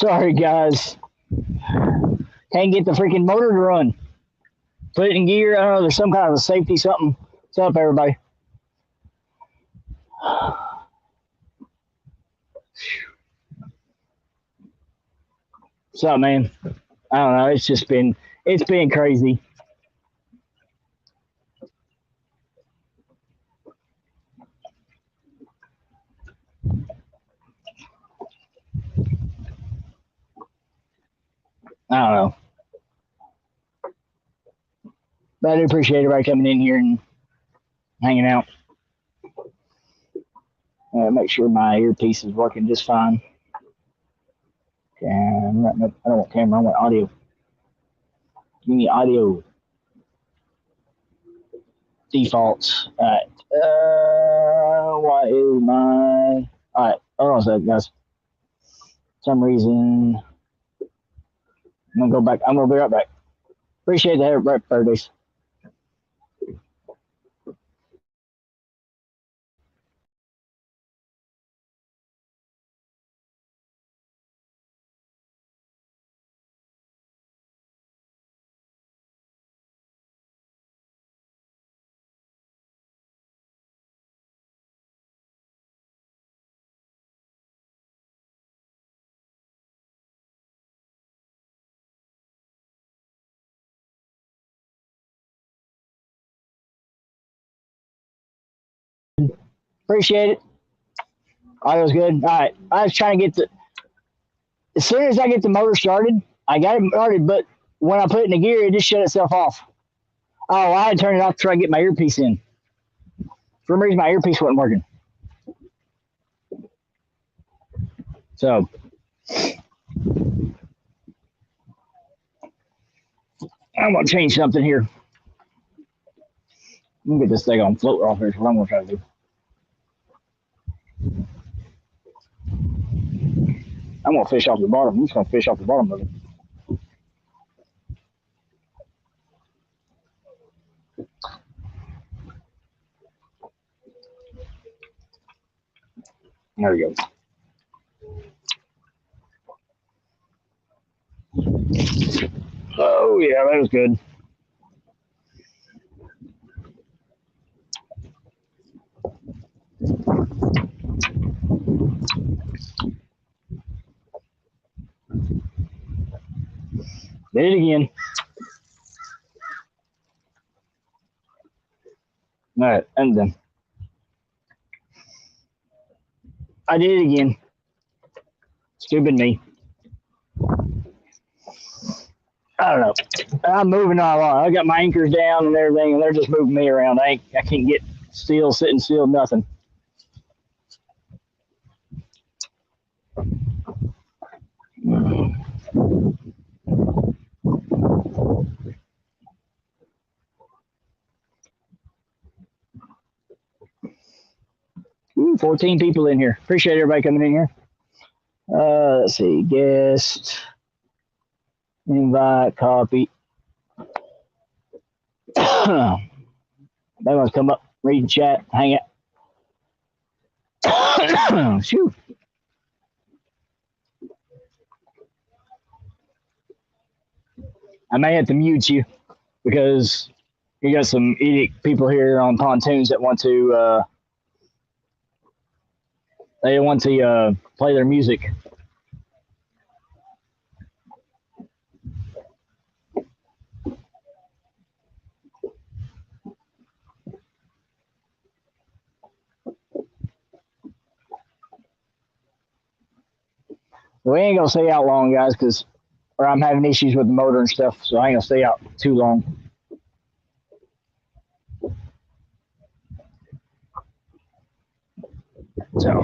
Sorry, guys. Can't get the freaking motor to run. Put it in gear. I don't know. There's some kind of a safety something. What's up, everybody? What's up, man? I don't know. It's been crazy. I don't know. But I do appreciate everybody coming in here and hanging out. Make sure my earpiece is working just fine. And I don't want camera, I want audio. Give me audio. Defaults. Alright. What is my. Alright, hold on a second, guys. For some reason. I'm gonna go back. I'm gonna be right back. Appreciate that, birthdays. Appreciate it. Audio's good. All right. I was trying to get the. As soon as I get the motor started, I got it started, but when I put it in the gear, it just shut itself off. Oh, I had to turn it off to try to get my earpiece in. For some reason, my earpiece wasn't working. So, I'm going to change something here. Let me get this thing on float off here. Is what I'm going to try to do. I'm going to fish off the bottom. I'm just going to fish off the bottom of it. There we go. Oh, yeah, that was good. Did it again. All right, and then I did it again. Stupid me. I don't know. I'm moving all along. I got my anchors down and everything, and they're just moving me around. I can't get still, sitting still, nothing. Ooh, 14 people in here. Appreciate everybody coming in here. Let's see. Guest. Invite. Copy. They want to come up, read chat, hang it. Shoot. I may have to mute you because you got some idiot people here on pontoons that want to they want to play their music. We ain't gonna stay out long, guys, because or I'm having issues with the motor and stuff, so I ain't gonna stay out too long. So.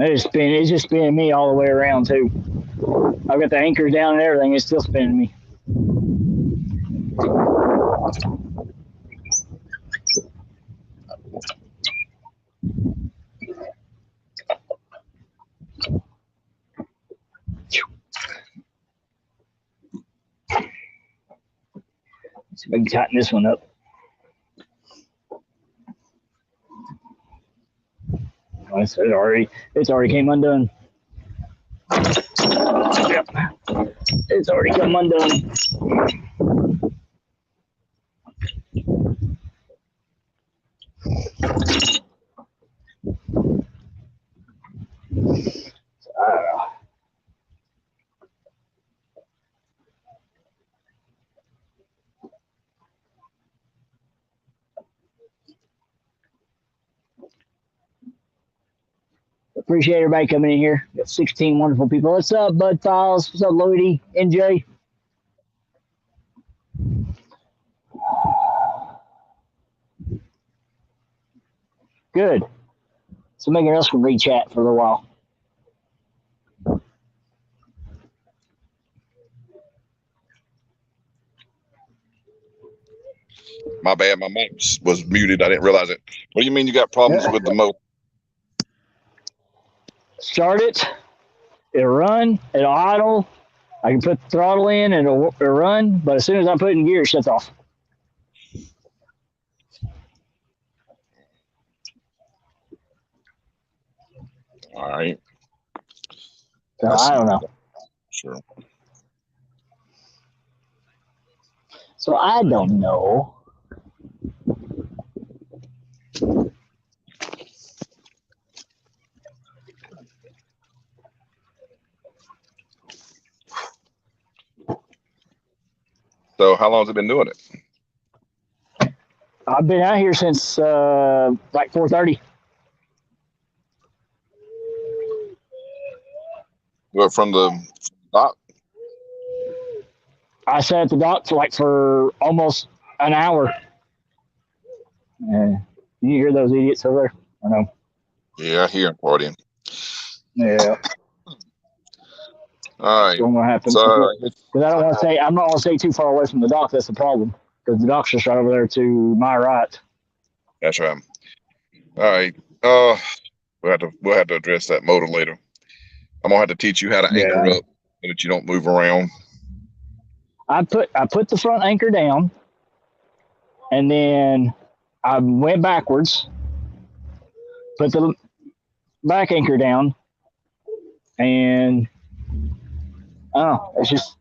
It's just been me all the way around too. I've got the anchors down and everything. It's still spinning me. See if I can tighten this one up. Oh, it's already came undone. Yep. It's already come undone. Appreciate everybody coming in here. Got 16 wonderful people. What's up, Bud Files? What's up, Lloydie? NJ? Good. So Megan else can read chat for a little while. My bad. My mic was muted. I didn't realize it. What do you mean you got problems with the motor? Start it. It'll run. It'll idle. I can put the throttle in and it'll run. But as soon as I put it in gear, it shuts off. All right. So I don't know. Sure. So I don't know. So how long has it been doing it? I've been out here since like 4:30. What, from the dock? I sat at the dock for almost an hour. You hear those idiots over there? I know. Yeah, I hear them partying. Yeah. All right. What's going to happen? So, because I don't want to say, I'm not going to say too far away from the dock. That's the problem. Because the dock's just right over there to my right. That's right. All right. We'll have to address that motor later. I'm gonna have to teach you how to anchor up so that you don't move around. I put the front anchor down, and then I went backwards, put the back anchor down, and it just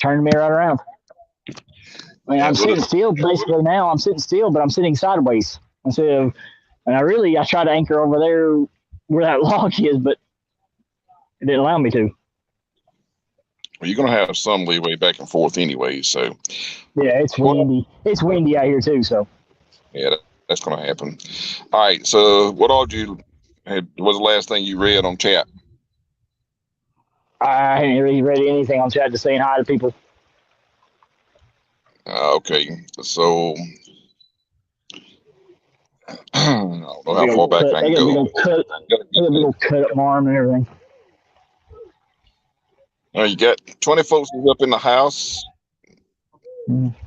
turned me right around. I mean, I'm sitting still basically now. I'm sitting still, but I'm sitting sideways instead of. And I tried to anchor over there where that log is, but it didn't allow me to. Well, you're gonna have some leeway back and forth anyway, so. Yeah, it's windy. It's windy out here too, so. Yeah, that's gonna happen. All right. So, what all was the last thing you read on chat? I haven't really read anything on chat, just saying hi to people. Okay, so I don't know how far back I can go. They cut up my arm and everything. You got 20 folks up in the house.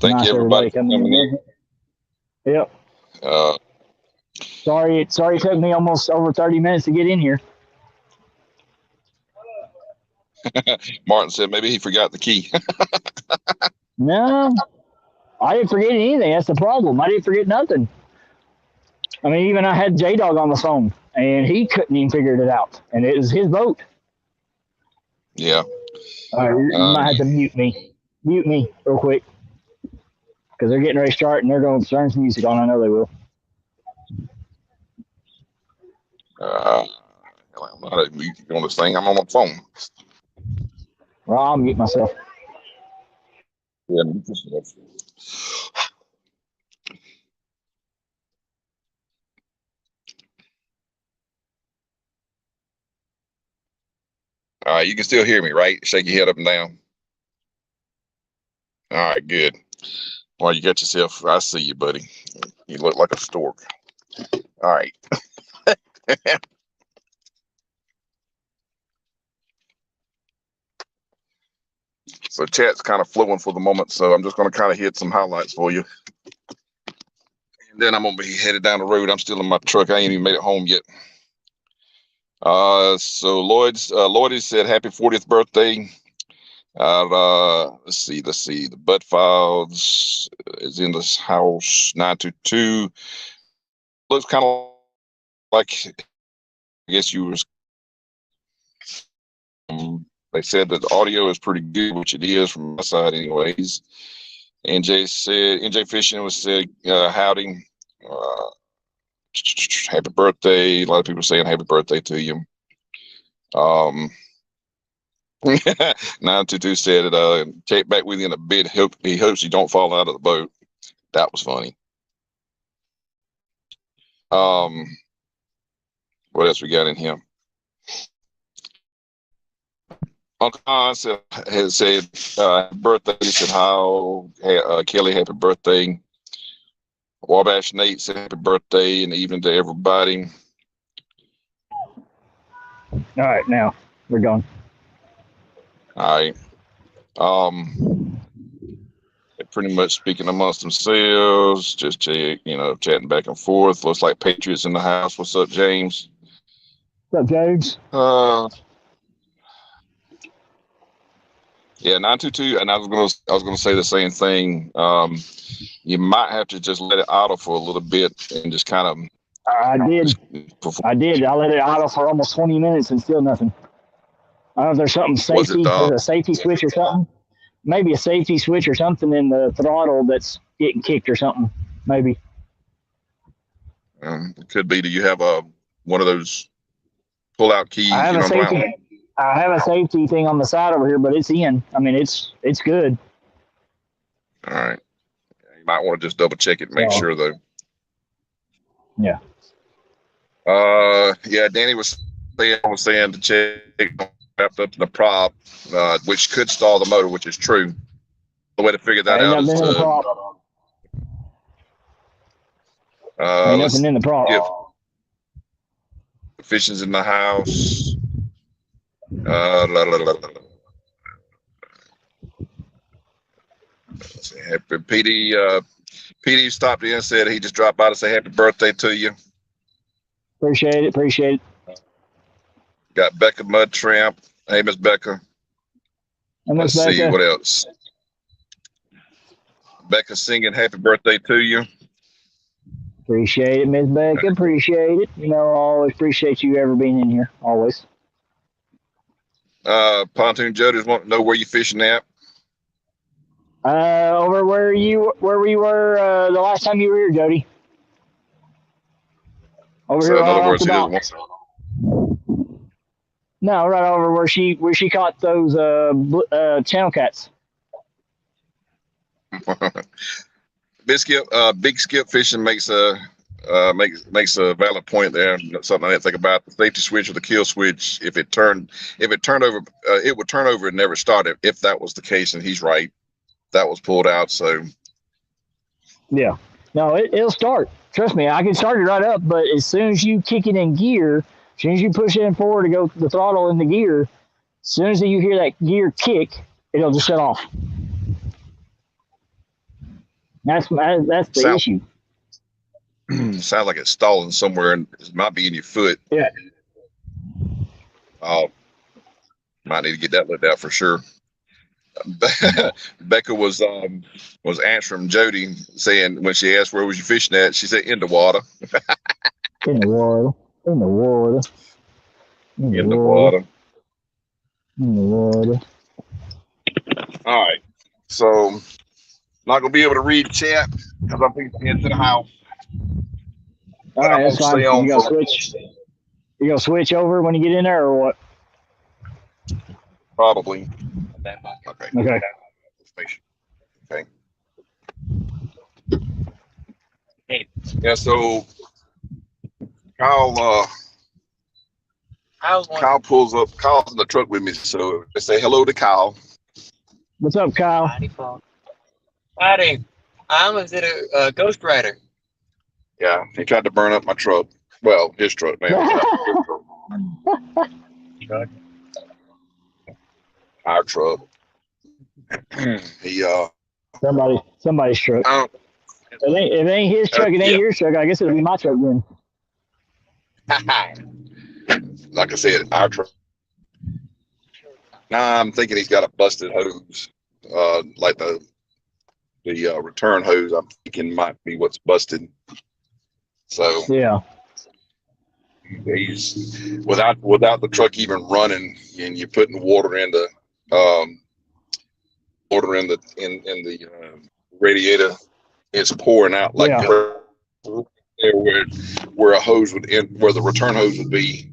Thank you, everybody for coming in. Yep. Sorry, it took me almost over 30 minutes to get in here. Martin said maybe he forgot the key. No, I didn't forget anything. That's the problem. I didn't forget nothing. I mean, even I had J-Dog on the phone, and he couldn't even figure it out. And it was his boat. Yeah. You might have to mute me. Mute me real quick. Because they're getting ready to start, and they're going to turn some music on. I know they will. I don't know how to mute on this thing. I'm on my phone. Well, I'll mute myself. Yeah, mute yourself. All right, you can still hear me, right? Shake your head up and down. All right, good. Well, you got yourself. I see you, buddy. You look like a stork. All right. So chat's kind of flowing for the moment. So I'm just going to kind of hit some highlights for you. And then I'm going to be headed down the road. I'm still in my truck. I ain't even made it home yet. So Lloydie said happy 40th birthday. Let's see. The Butt Files is in this house. 922 looks kind of like, I guess you was. They said that the audio is pretty good, which it is from my side, anyways. NJ Fishing was said howdy, happy birthday. A lot of people saying happy birthday to you. 922 said take back with you in a bit. He hopes you don't fall out of the boat. That was funny. What else we got in here? Uncle Con has said happy birthday. He said how Kelly, happy birthday. Wabash Nate said happy birthday and evening to everybody. All right, now we're done. All right. They're pretty much speaking amongst themselves, just chatting back and forth. Looks like Patriots in the house. What's up, James? What's up, James? Yeah, 922, and I was gonna say the same thing. You might have to just let it idle for a little bit and just kind of. I did. I let it idle for almost 20 minutes and still nothing. I don't know if there's something safety. There's a safety switch or something. Maybe a safety switch or something in the throttle that's getting kicked or something. Maybe. It could be. Do you have one of those pull-out keys? I have a safety thing on the side over here, but it's in. I mean, it's good. All right. You might want to just double check it, make sure though. Yeah. Yeah. Danny was saying to check wrapped up in the prop, which could stall the motor, which is true. The way to figure that out is ain't nothing in the prop. Fishing's in the house. Happy PD stopped in and said he just dropped by to say happy birthday to you. Appreciate it. Got Becca Mud Tramp. Hey, Miss Becca. Let's see what else. Becca singing happy birthday to you. Appreciate it, Miss Becca. Appreciate it. I always appreciate you ever being in here. Always. Pontoon Jody's want to know where you fishing at. Over where we were the last time you were here, Jody. Over so here. In other words, he doesn't want. No, right over where she caught those channel cats. Big Skip Fishing makes a valid point there. Something I didn't think about: the safety switch or the kill switch. If it turned over, it would turn over and never start it. If that was the case, and he's right, that was pulled out. So yeah, no, it'll start. Trust me, I can start it right up. But as soon as you kick it in gear, as soon as you push it in forward to go the throttle in the gear, as soon as you hear that gear kick, it'll just shut off. That's the issue. Sounds like it's stalling somewhere, and it might be in your foot. Yeah. Might need to get that looked out for sure. Becca was answering Jody, saying when she asked where was you fishing at, she said in the water. In the water. All right, so not gonna be able to read chat because I'm thinking into the house. All right, that's fine. You gonna switch over when you get in there, or what? Probably. Okay. Yeah. So Kyle pulls up. Kyle's in the truck with me, so I say hello to Kyle. What's up, Kyle? Howdy. I almost did a Ghost Rider. Yeah, he tried to burn up my truck. Well, his truck now. Our truck. He Somebody's truck. I If it ain't his truck, it ain't yeah. your truck. I guess it'll be my truck then. Like I said, our truck. Now I'm thinking he's got a busted hose, like the return hose. I'm thinking might be what's busted. So Yeah. he's without the truck even running, and you're putting water in the radiator. It's pouring out like there where a hose would end, where the return hose would be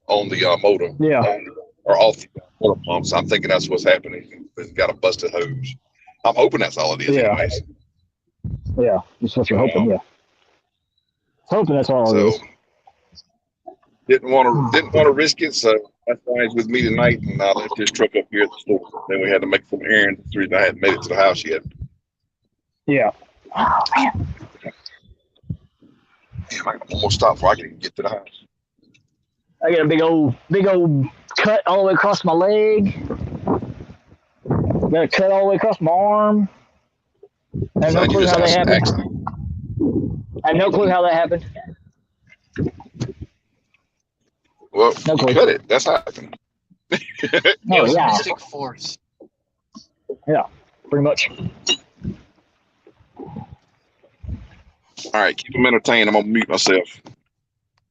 on the motor. Yeah. Or off the water pumps. I'm thinking that's what's happening. It's got a busted hose. I'm hoping that's all it is, anyways. Yeah. That's what you're hoping. Yeah. Hoping that's all it is. Didn't want to risk it, so that's why he's with me tonight. And I left his truck up here at the store. Then we had to make some errands. That's the reason I hadn't made it to the house yet. Yeah. Oh man. Damn, I got one more stop before I can even get to the house. I got a big old cut all the way across my leg. Got a cut all the way across my arm. I have no clue how that happened. I have no clue how that happened. Well, no you cut it. That's happened. It was mystic force. Yeah, pretty much. All right, keep them entertained. I'm gonna mute myself.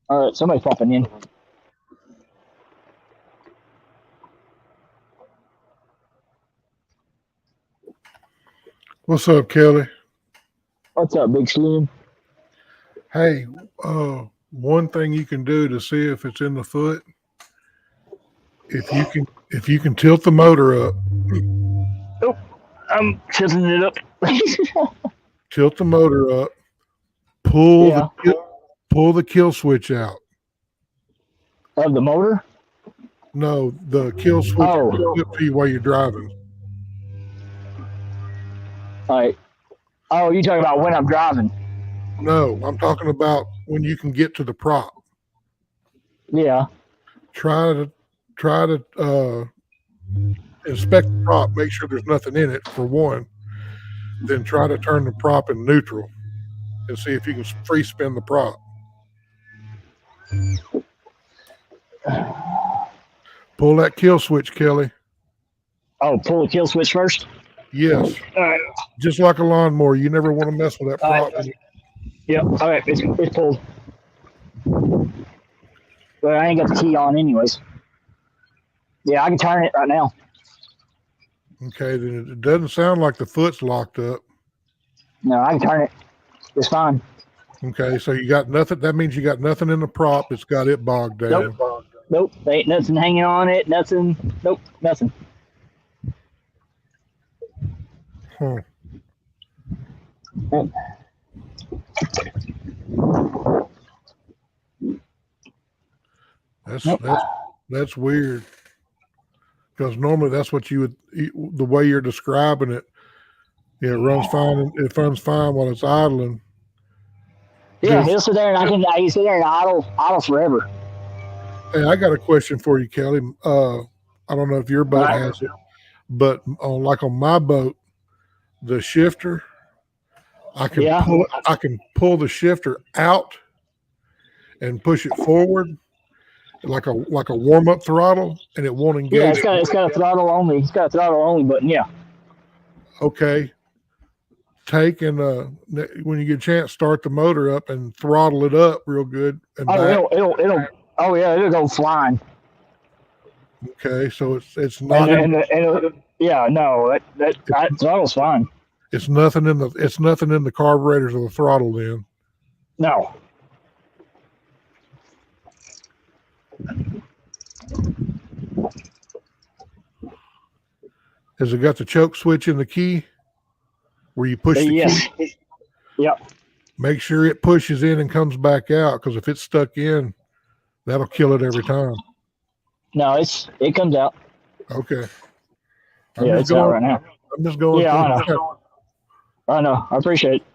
All right, somebody's popping in. What's up, Kelly? What's up, Big Slim? Hey, one thing you can do to see if it's in the foot, if you can tilt the motor up. Oh, I'm tilting it up. Tilt the motor up. Pull the kill switch out. Of the motor? No, the kill switch while you're driving. All right. Oh, you talking about when I'm driving? No, I'm talking about when you can get to the prop. Yeah. Try to inspect the prop, make sure there's nothing in it for one. Then try to turn the prop in neutral and see if you can free spin the prop. Pull that kill switch, Kelly. Oh, pull the kill switch first? Yes. All right. Just like a lawnmower, you never want to mess with that prop. Right. Yep. All right, it's pulled. But I ain't got the key on anyways. Yeah, I can turn it right now. Okay, then it doesn't sound like the foot's locked up. No, I can turn it. It's fine. Okay, so you got nothing. That means you got nothing in the prop. It's got it bogged down. Nope. Ain't nothing hanging on it. Nothing. Nope. Nothing. Huh. That's weird. Because normally that's what you would, the way you're describing it, it runs fine. It runs fine while it's idling. Yeah, he'll sit there and I can sit there and idle forever. Hey, I got a question for you, Kelly. I don't know if your boat has it, but on my boat, the shifter, I can pull the shifter out and push it forward like a warm up throttle, and it won't engage. Yeah, it's got a throttle only. It's got a throttle only button. Yeah. Okay. Take and when you get a chance, start the motor up and throttle it up real good. And it'll go flying. Okay, so it's not. That throttle's fine. It's nothing in the carburetors of the throttle then. No. Has it got the choke switch in the key where you push the key? Yep. Make sure it pushes in and comes back out, because if it's stuck in, that'll kill it every time. No, it comes out. Okay. It's out right now. I'm just going. Yeah, I know. I appreciate it.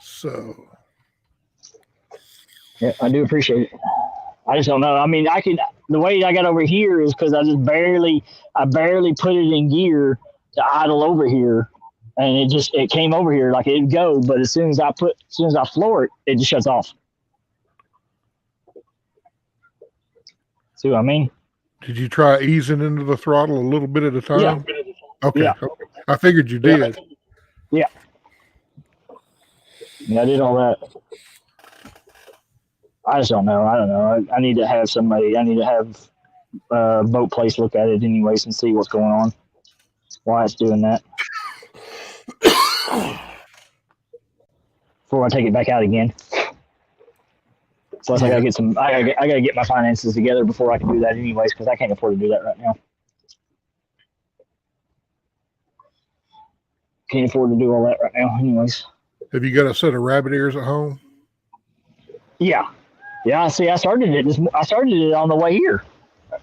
So. Yeah, I do appreciate it. I just don't know. I mean, the way I got over here is because I barely put it in gear to idle over here, and it came over here like it'd go, but as soon as I floor it, it just shuts off. See what I mean? Did you try easing into the throttle a little bit at a time? Yeah. Okay. Yeah. Okay. I figured you did. Yeah, I did all that. I just don't know. I don't know. I need to have somebody. I need to have Boat Place look at it anyways and see what's going on. Why it's doing that. Before I take it back out again. Plus, I gotta get I gotta get my finances together before I can do that anyways, because I can't afford to do that right now. Can't afford to do all that right now anyways. Have you got a set of rabbit ears at home? Yeah. Yeah, see, I started it on the way here,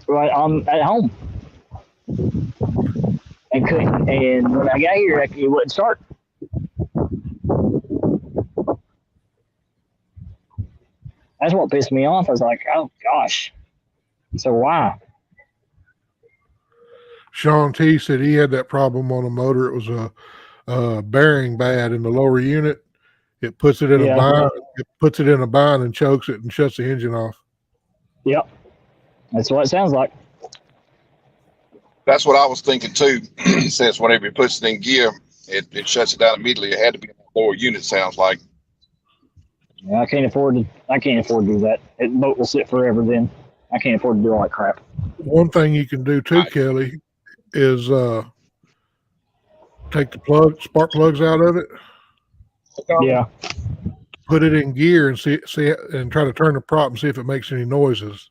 right at home, and couldn't. And when I got here, it wouldn't start. That's what pissed me off. I was like, oh gosh. So why? Sean T said he had that problem on a motor. It was a bearing bad in the lower unit. It puts it in a bind. It puts it in a bind and chokes it and shuts the engine off. Yep, that's what it sounds like. That's what I was thinking too. Since whenever he puts it in gear, it shuts it down immediately. It had to be in the lower unit. Sounds like. Yeah, I can't afford to do that. The boat will sit forever. Then I can't afford to do all that crap. One thing you can do too, Kelly, is take the spark plugs out of it. Yeah. Put it in gear and see, and try to turn the prop and see if it makes any noises.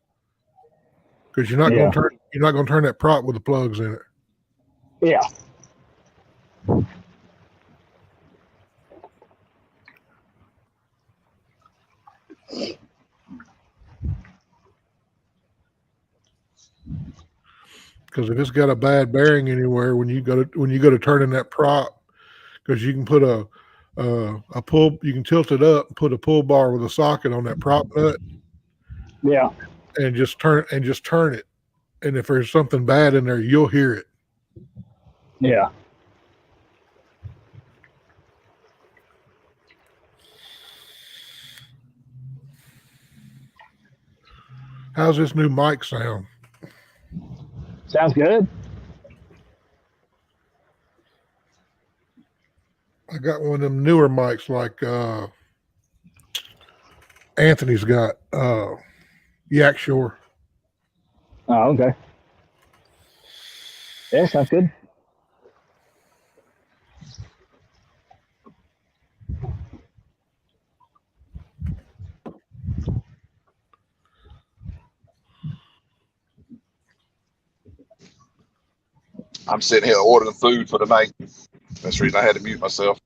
Because you're not going to turn that prop with the plugs in it. Yeah. Because if it's got a bad bearing anywhere, when you go to turning that prop, because you can put a pull, you can tilt it up and put a pull bar with a socket on that prop nut. Yeah. And just turn it. And if there's something bad in there, you'll hear it. Yeah. How's this new mic sound? Sounds good. I got one of them newer mics like Anthony's got, Yak Shore. Oh, okay. Yeah, sounds good. I'm sitting here ordering food for the night. That's the reason I had to mute myself.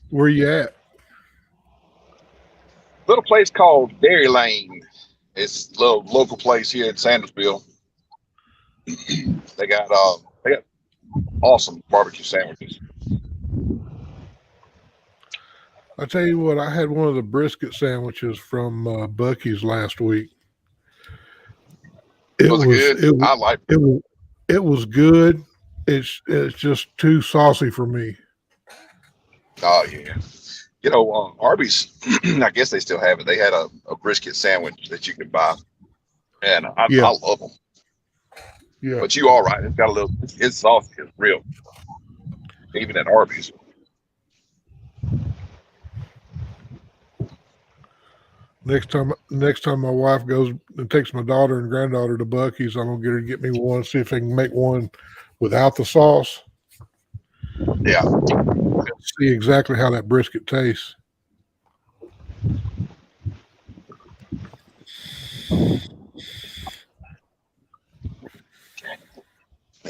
Where you at? Little place called Dairy Lane. It's a little local place here in Sandersville. They got awesome barbecue sandwiches. I tell you what, I had one of the brisket sandwiches from Bucky's last week. It was good. I like it. It was good. It's just too saucy for me. Oh yeah. You know, Arby's, I guess they still have it. They had a brisket sandwich that you could buy, and I love them. Yeah. But you all right? It's got a little. It's saucy. It's real. Even at Arby's. Next time my wife goes and takes my daughter and granddaughter to Bucky's, I'm gonna get her to get me one. See if they can make one without the sauce. Yeah. See exactly how that brisket tastes. Need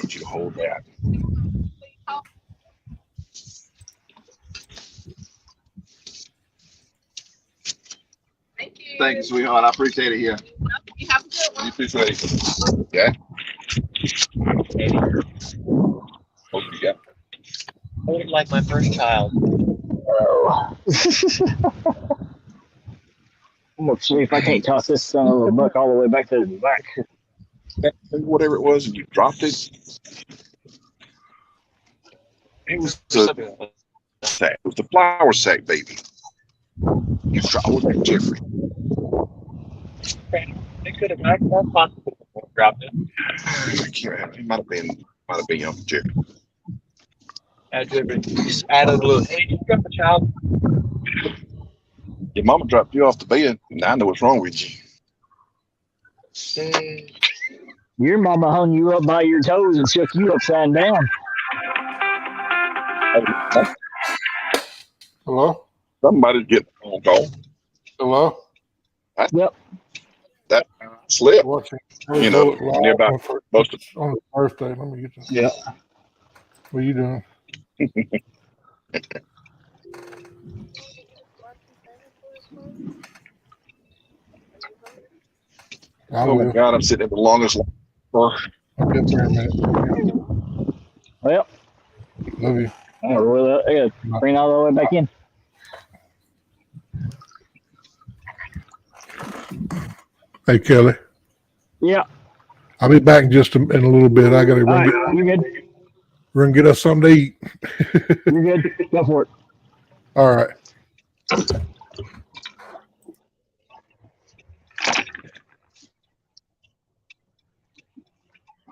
you to hold that. Thank you. Thank you, sweetheart. I appreciate it here. You have a good one. You appreciate it. Yeah. Hope you got. Hold it like my first child. Oh. I'm gonna see if I can't toss this son of a buck all the way back to the back. whatever it was, and you dropped it. It was the sack. It was the flour sack, baby. You dropped that, Jeffrey. They could have acted more possible before I dropped it. I can't. It might have been young Jeffrey. Just added a little. Hey, you drop a child. Your mama dropped you off the bed, and I know what's wrong with you. Your mama hung you up by your toes and shook you upside down. Hello? Somebody's getting a phone call. Hello? Yep. That slip. Watching. You know, nearby most of on his birthday. Let me get this. Yeah. What are you doing? I Oh my will. God, I'm sitting at the longest line. I'll get there in a minute. Well, Love you. I gotta bring all the way back in. Hey, Kelly. Yeah. I'll be back in in a little bit. I got to All run, right. You're good. run get us something to eat. You're good. Go for it. All right.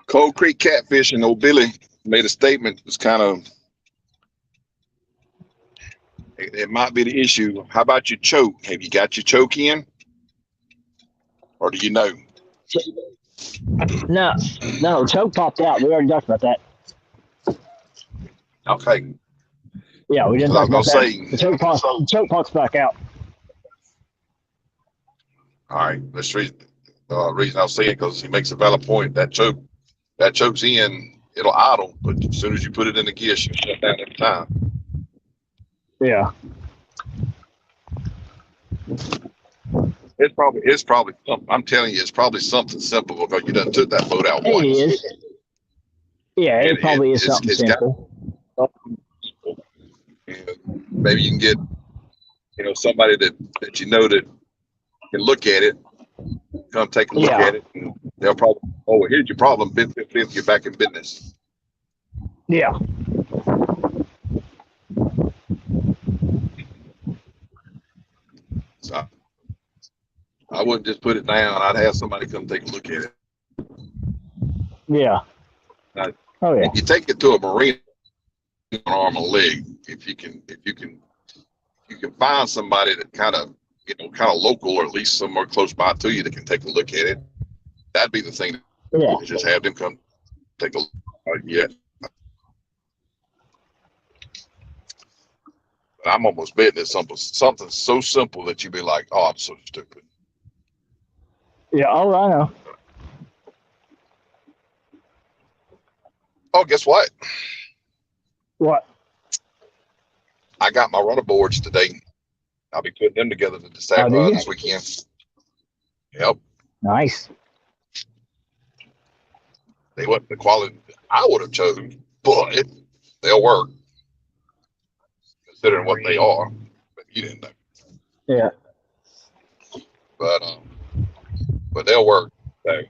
Cold Creek catfishing. Old Billy made a statement. It was kind of. It might be the issue. How about your choke? Have you got your choke in? Or do you know? No, choke popped out. We already talked about that. Okay. Yeah, we didn't I was talk about gonna that. say. The choke pops back out. All right. That's the reason I'll say it, because he makes a valid point. That choke's in. It'll idle, but as soon as you put it in the gear, she'll shut down every time. Yeah. It's probably something. I'm telling you, it's probably something simple, because you done took that boat out It once. is. Yeah, it probably is it's- something it's got- simple. And maybe you can get, somebody that you know that can look at it, come take a look Yeah. at it, and they'll probably, oh, here's your problem, you're back in business. Yeah. So I wouldn't just put it down. I'd have somebody come take a look at it. Yeah. Oh yeah. You take it to a marina, arm and leg. If you can find somebody that kind of local, or at least somewhere close by to you, that can take a look at it. That'd be the thing. Yeah. Just have them come take a look. Yeah. But I'm almost betting it's something so simple that you'd be like, oh, I'm so stupid. Yeah. Oh, I know. Oh, guess what? What? I got my rudder boards today. I'll be putting them together to decide Oh, did you? this weekend. Yep. Nice. They wasn't the quality I would have chosen, but they'll work considering what they are. But you didn't know. Yeah. But they'll work. So.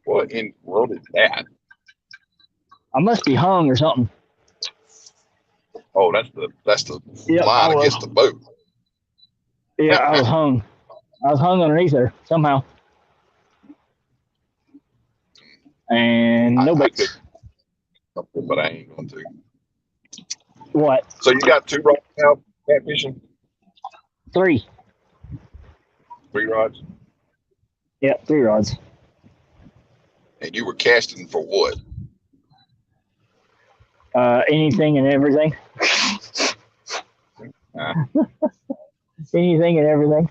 What in the world is that? I must be hung or something. Oh, that's the Yep, line I was. against the boat. Yeah, I was hung. I was hung underneath there somehow. And no I baits. could, but I ain't going to. What? So you got 2 rods now, catfishing? 3. 3 rods? Yep, 3 rods. And you were casting for what? Anything and everything. Anything and everything.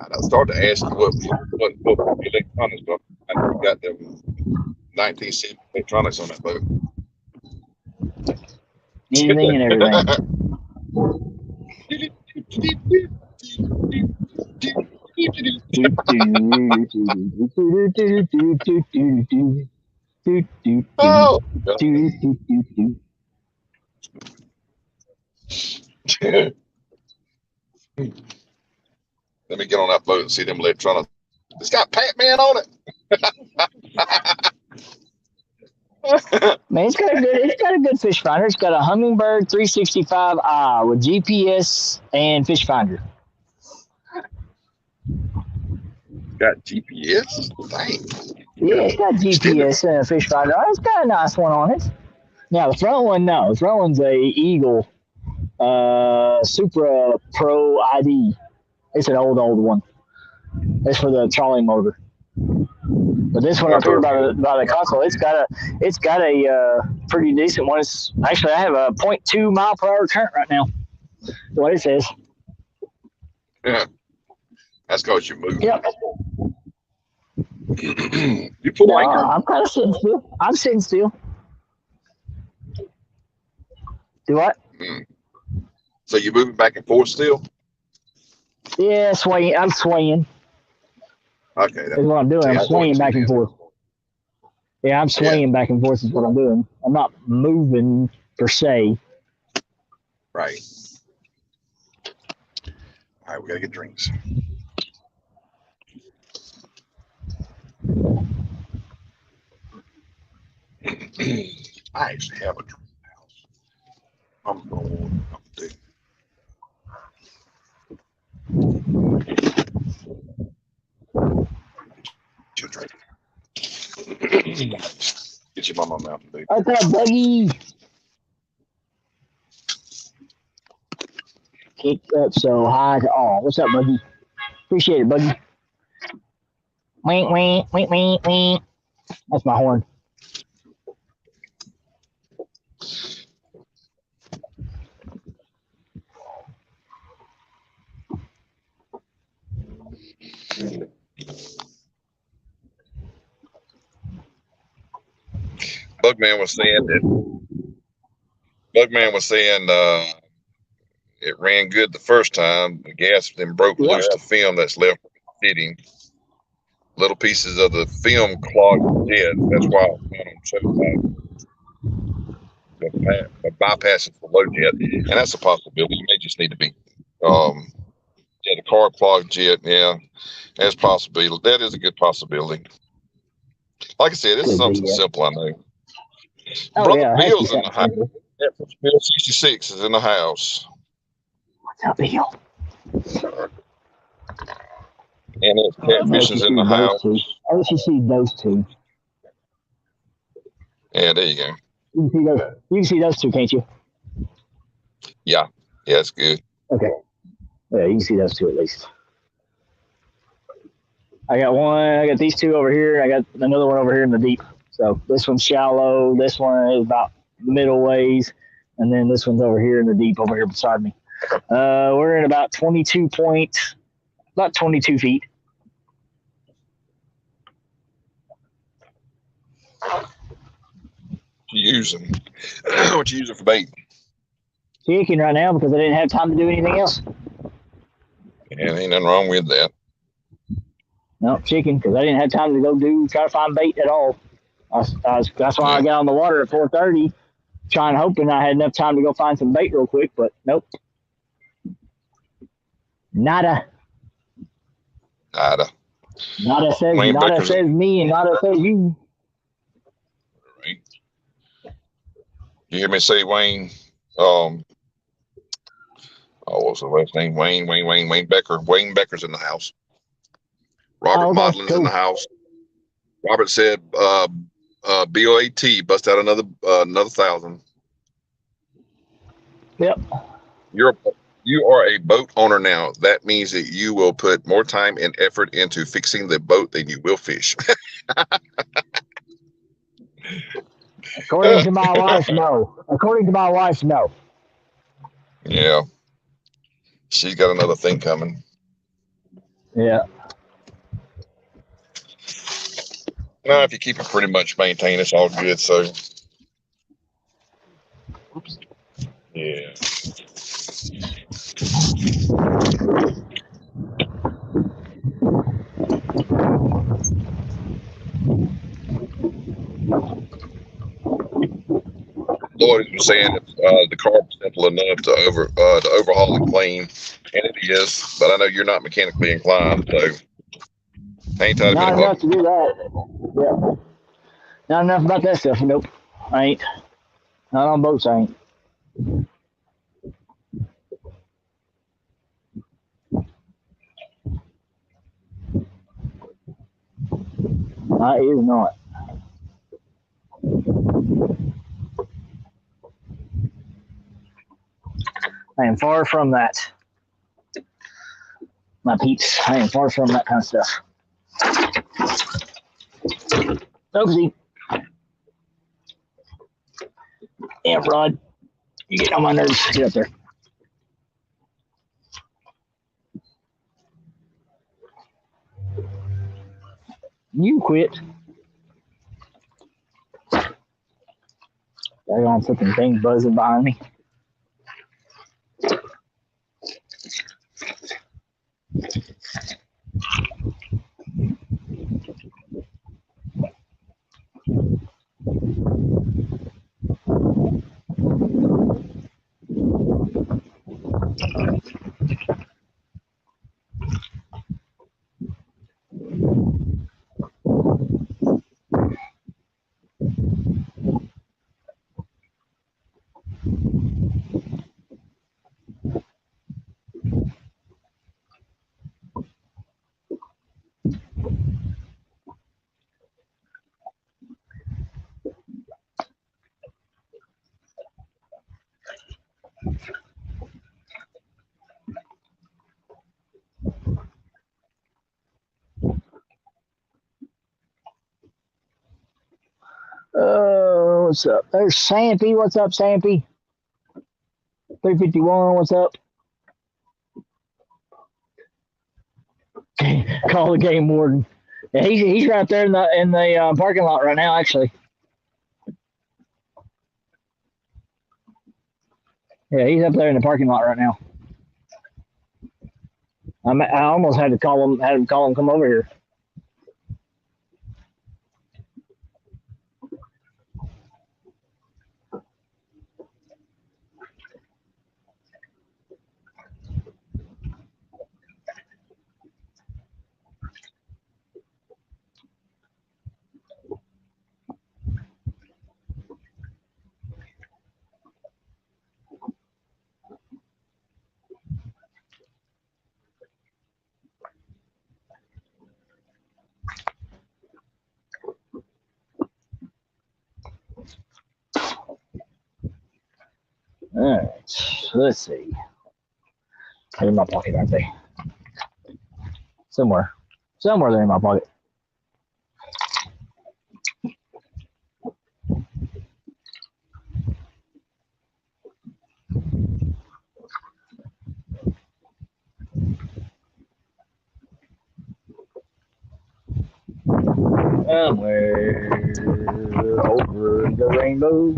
I started to ask you what electronics, but I know you got them 19th century electronics on that boat. Anything and everything. Oh. Let me get on that boat and see them electronics. It's got Pac-Man on it. Man, it's got a good fish finder. It's got a Humminbird 365i with GPS and fish finder. Got GPS. Dang. Yeah, it's got GPS and a fish finder. Oh, it's got a nice one on it. Now the front one, no, the front one's a Eagle Supra Pro ID. It's an old one. It's for the trolling motor. But this one up here by the console, it's got a pretty decent one. It's actually, I have a 0.2 mile per hour current right now. What it says. Yeah. That's because you move. Yep. You pull anchor. I'm kind of sitting still. I'm sitting still. Do what? So you moving back and forth still? Yeah, swaying. I'm swaying. Okay. That's what I'm doing. I'm swaying back and forth. Yeah, I'm swaying back and forth is what I'm doing. I'm not moving per se. Right. All right, we gotta get drinks. I actually have a drink house. I'm going up there. Your drink. Get your mama Mountain Dew. What's up, Buggy? Kicked up so high to all. What's up, Buggy? Appreciate it, Buggy. Wink, wink, wink, wink, wink. That's my horn. Bugman was saying it ran good the first time. The gas then broke loose the film that's left fitting. Little pieces of the film clogged the jet. That's why it's on bypassing the low jet, and that's a possibility. You may just need to be the car clogged jet. Yeah, that's possibility. That is a good possibility. Like I said, this is something simple. I know. Oh, Brother Bill's in the house. Bill 66 is in the house. What's up, Bill? And his catfish is in the house. I wish you see those two. Yeah, there you go. You can see those two, can't you? Yeah, it's good. Okay. Yeah, you can see those two at least. I got these two over here. I got another one over here in the deep. So this one's shallow. This one is about middle ways. And then this one's over here in the deep over here beside me. We're in about 22 feet. What you using for bait? Chicken right now because I didn't have time to do anything else. Yeah, ain't nothing wrong with that. No, chicken because I didn't have time to go try to find bait at all. That's why I got on the water at 4:30, hoping I had enough time to go find some bait real quick, but nope. Nada says me and nada says you. Right. You hear me say Wayne? What's the last name? Wayne Becker. Wayne Becker's in the house. Robert Modlin's in the house. Robert said, BOAT bust out another 1,000. Yep. You are a boat owner now. That means that you will put more time and effort into fixing the boat than you will fish. According to my wife, no. Yeah. She's got another thing coming. Yeah. No, if you keep it pretty much maintained, it's all good. So, yeah. Lloyd was saying the car was simple enough to overhaul and clean, and it is. But I know you're not mechanically inclined, so ain't tied Not been a enough to do that. Yeah. Not enough about that stuff. Nope. I ain't. Not on boats, I ain't. I is not. I am far from that. My peeps, I am far from that kind of stuff. Oopsie. Damn, Rod. You get on my nerves. Get up there. You quit. They're on flipping thing buzzing behind me. What's up? There's Sampy. What's up, Sampy? 351. What's up? Call the game warden. Yeah, he's right there in the parking lot right now. Actually, yeah, he's up there in the parking lot right now. I almost had to call him. Had him call him come over here. All right, let's see. They're in my pocket, aren't they? Somewhere they're in my pocket. Somewhere over the rainbow.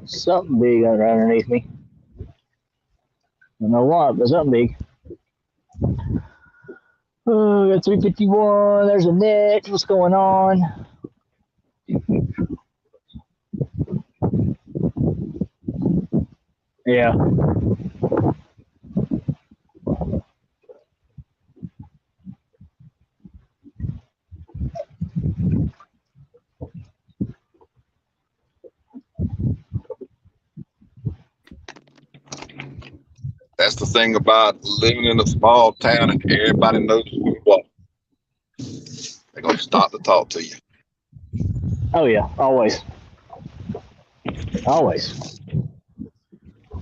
Something big underneath me. I don't know what, but something big. Oh, got 351. There's a net. What's going on? Yeah. That's the thing about living in a small town and everybody knows who you are. They're gonna stop to talk to you. Oh yeah, always, always.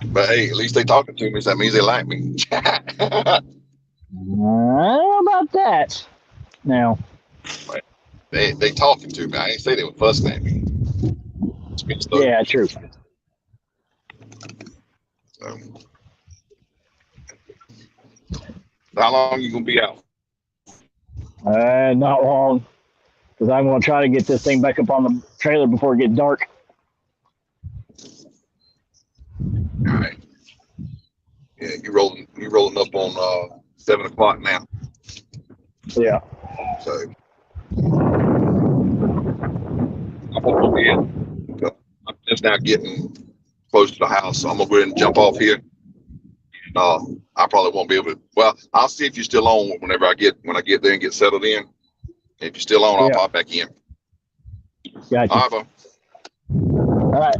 But hey, at least they talking to me, so that means they like me. I don't know about that. Now, they talking to me. I ain't say they were fussing at me. yeah, true. So, how long you gonna be out? Not long, because I'm gonna try to get this thing back up on the trailer before it gets dark. All right. Yeah, you rolling up on 7 o'clock now. Yeah. So I'm gonna go in. I'm just now getting close to the house, so I'm gonna go ahead and jump off here. I probably won't be able to. Well, I'll see if you're still on when I get there and get settled in. If you're still on, I'll Yeah. pop back in. Gotcha. All right, bro. All right.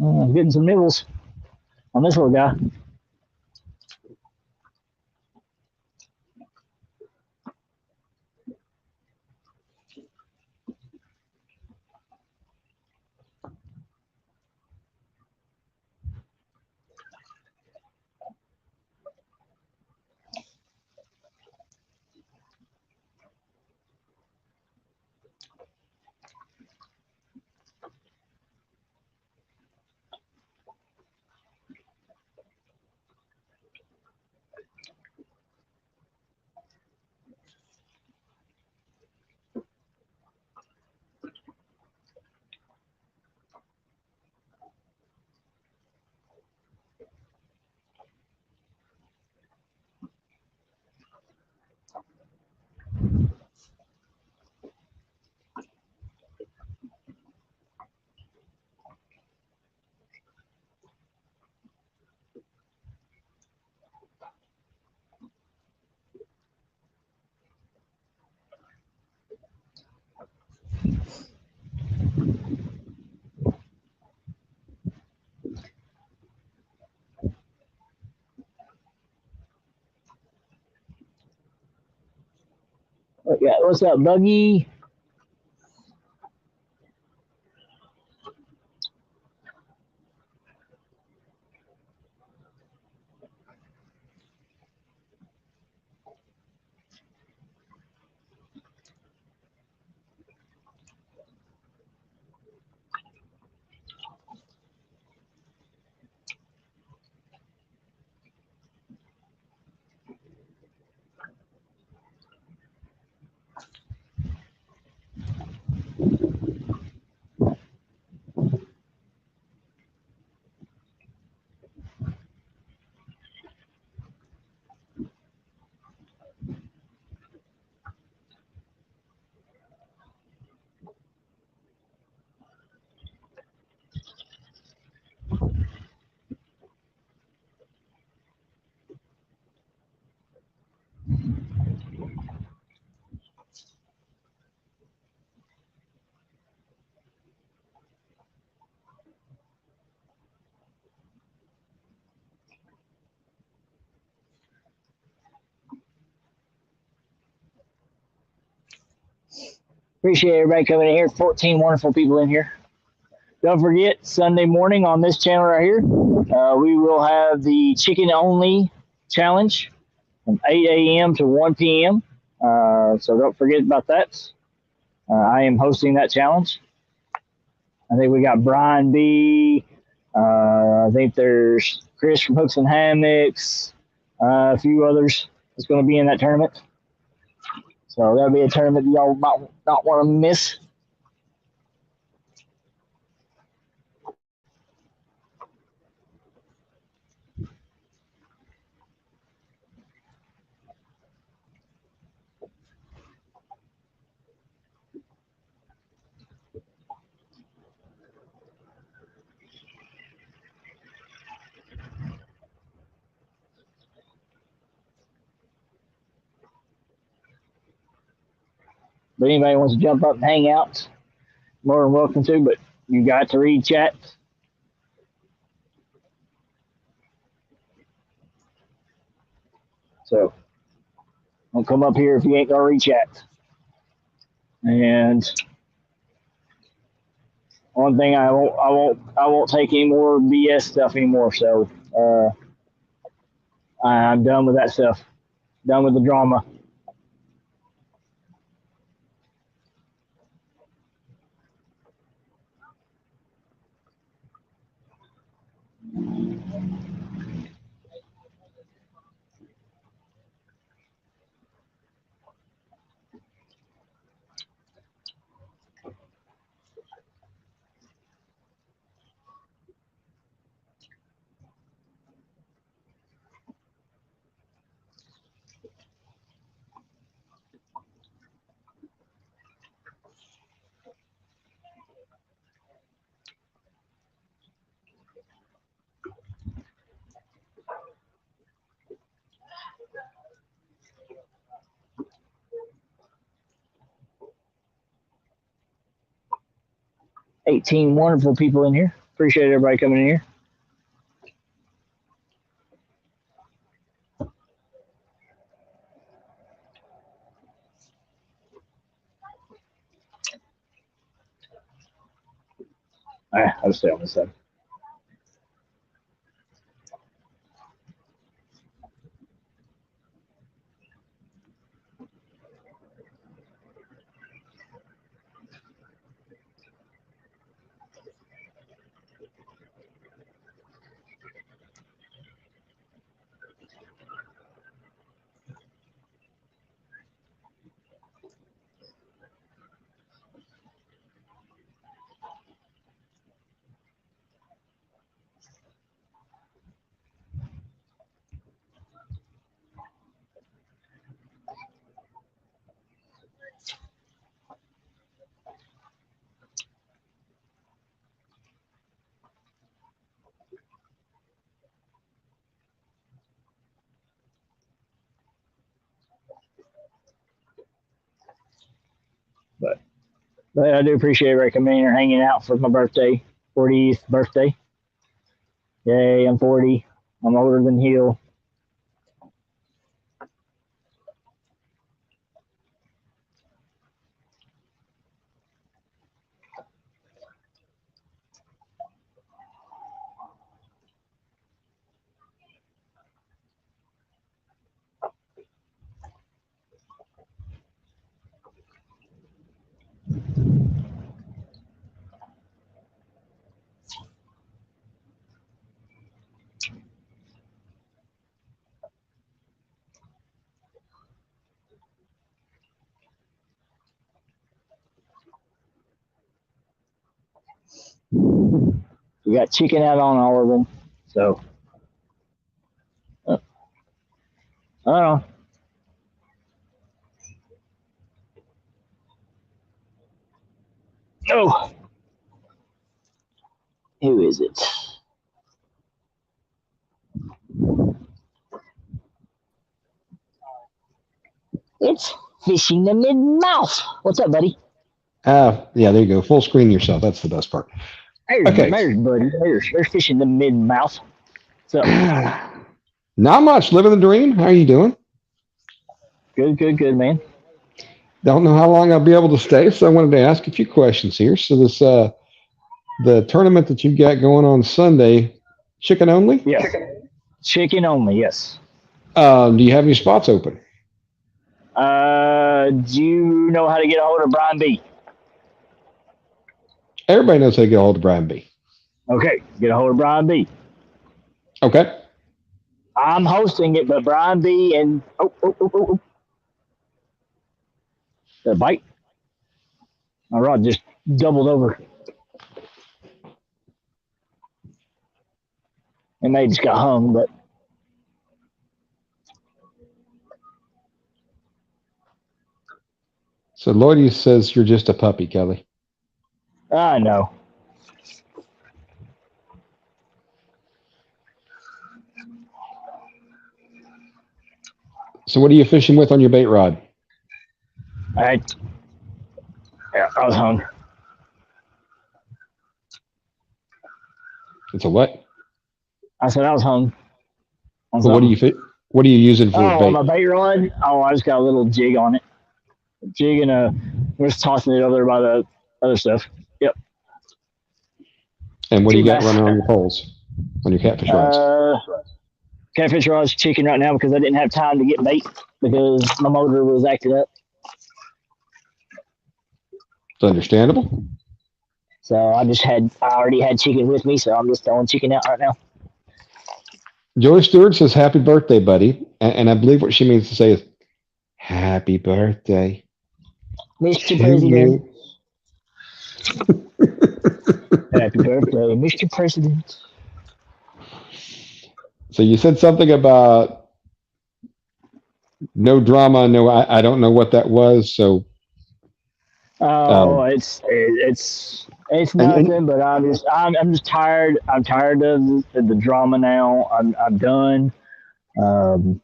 I'm getting some nibbles on this little guy. Yeah, what's up, Buggy? Appreciate everybody coming in here. 14 wonderful people in here. Don't forget, Sunday morning on this channel right here, we will have the chicken only challenge from 8 a.m. to 1 p.m. So don't forget about that. I am hosting that challenge. I think we got Brian B. I think there's Chris from Hooks and Hammocks, a few others that's going to be in that tournament. So that'll be a tournament y'all might not want to miss. But anybody wants to jump up and hang out, more than welcome to. But you got to read chat. So don't come up here if you ain't gonna read chat. And one thing I won't take any more BS stuff anymore. So I'm done with that stuff. Done with the drama. $18 wonderful people in here. Appreciate everybody coming in here. All right, I'll stay on this side. But I do appreciate everybody coming in here, hanging out for my birthday, 40th birthday. Yay, I'm 40. I'm older than Hill. We got chicken out on all of them. So, I don't know. Oh, who is it? It's fishing the mid-mouth. What's up, buddy? Yeah, there you go. Full screen yourself. That's the best part. Okay. There's buddy. There's fishing the mid-mouth. So, not much. Living the dream. How are you doing? Good, man. Don't know how long I'll be able to stay, so I wanted to ask a few questions here. So this, the tournament that you've got going on Sunday, chicken only? Yeah. Chicken only, yes. Do you have any spots open? Do you know how to get a hold of Brian B? Everybody knows how to get a hold of Brian B. Okay, get a hold of Brian B. Okay. I'm hosting it, but Brian B and the bite. My rod just doubled over. It may just got hung, but So Lloydie says you're just a puppy, Kelly. I know. So what are you fishing with on your bait rod? I Yeah, I was hung. It's a what? I said I was hung on What do something. you fit? What are you using for Oh, on my bait? bait rod. Oh, I just got a little jig on it. Jig and we're just tossing it over there by the other stuff. Yep. And what do Sea you got bass. running on your poles, on your catfish rods? Catfish rod's chicken right now because I didn't have time to get bait because my motor was acting up. It's understandable. So I already had chicken with me, so I'm just throwing chicken out right now. Joey Stewart says, "Happy birthday, buddy," and I believe what she means to say is, "Happy birthday Mr. to President. you." Happy birthday, Mr. President. So you said something about no drama. No, I don't know what that was. So, Oh, um, it's and nothing, but I'm just tired. I'm tired of the drama now. I'm done. Um,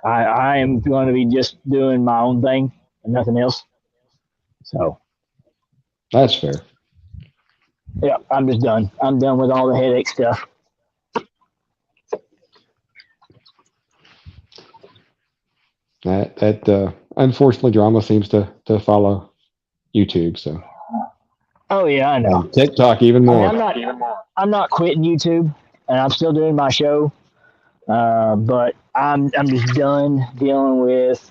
I am going to be just doing my own thing and nothing else. So that's fair. yeah, I'm just done. I'm done with all the headache stuff. That unfortunately drama seems to follow YouTube. So Oh yeah, I know. and TikTok even I mean, more. I'm not quitting YouTube, and I'm still doing my show. But I'm just done dealing with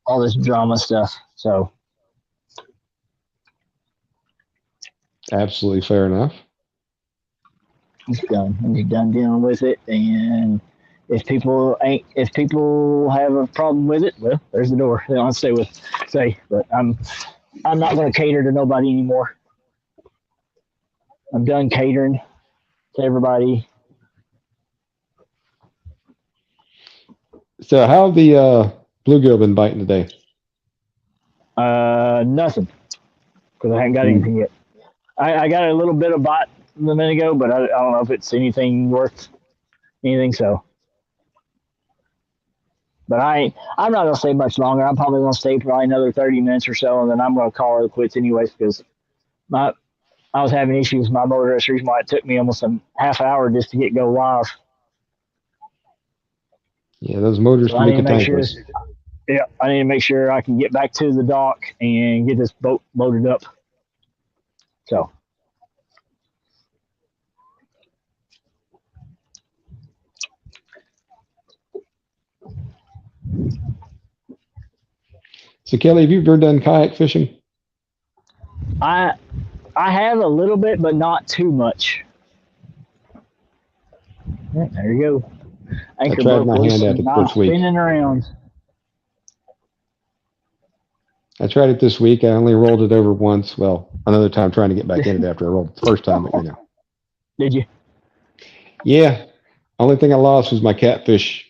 all this drama stuff. So Absolutely fair enough. I'm just done. I'm just done dealing with it. And if people have a problem with it, well, there's the door. They don't stay with say. But I'm not going to cater to nobody anymore. I'm done catering to everybody. So how have the bluegill been biting today? Nothing because I haven't got Hmm. anything yet. I got a little bit of bite a minute ago, but I don't know if it's anything worth anything. So, but I'm not gonna stay much longer. I'm probably gonna stay probably another 30 minutes or so, and then I'm gonna call it quits anyways because my I was having issues with my motor. That's the reason why it took me almost a half hour just to get go live. Yeah, those motors So can I be need to make sure. cantankerous. Yeah, I need to make sure I can get back to the dock and get this boat loaded up. So. So Kelly, have you ever done kayak fishing? I have a little bit, but not too much. Yeah, there you go. Anchor tried broke my loose hand at and it I'm this week. spinning around. I tried it this week. I only rolled it over once. Well, another time trying to get back in it after I rolled it the first time. But, Did you? Yeah. Only thing I lost was my catfish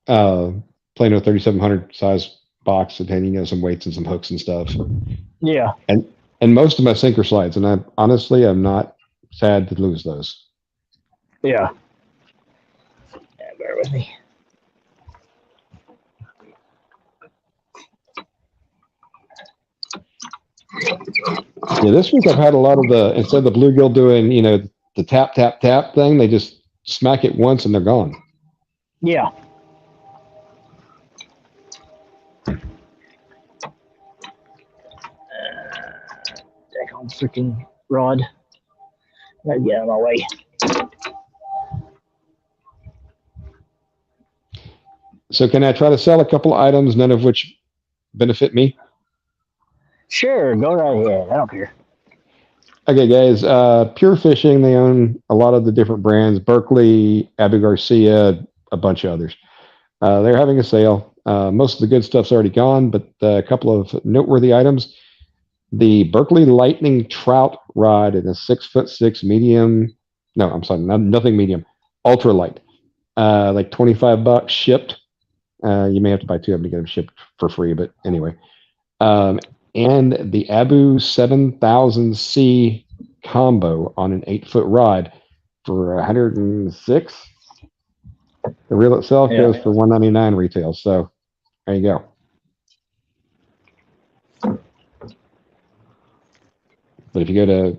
Plano 3700 size box that had some weights and some hooks and stuff. Yeah. And most of my sinker slides. And I'm not sad to lose those. Yeah. Yeah, bear with me. Yeah, this week I've had a lot of instead of the bluegill doing, the tap, tap, tap thing, they just smack it once and they're gone. Yeah. Back on freaking rod. Gotta get out of my way. So can I try to sell a couple of items, none of which benefit me? Sure, go right ahead. I don't care. Okay, guys. Pure Fishing, they own a lot of the different brands. Berkeley, Abu Garcia, a bunch of others. They're having a sale. Most of the good stuff's already gone, but a couple of noteworthy items. The Berkeley Lightning Trout Rod in a 6'6" medium. No, I'm sorry, nothing medium. Ultralight. Like $25 shipped. You may have to buy two of them to get them shipped for free, but anyway. And the Abu 7000C combo on an 8-foot rod for 106. The reel itself goes for $199 retail. So there you go. But if you go to,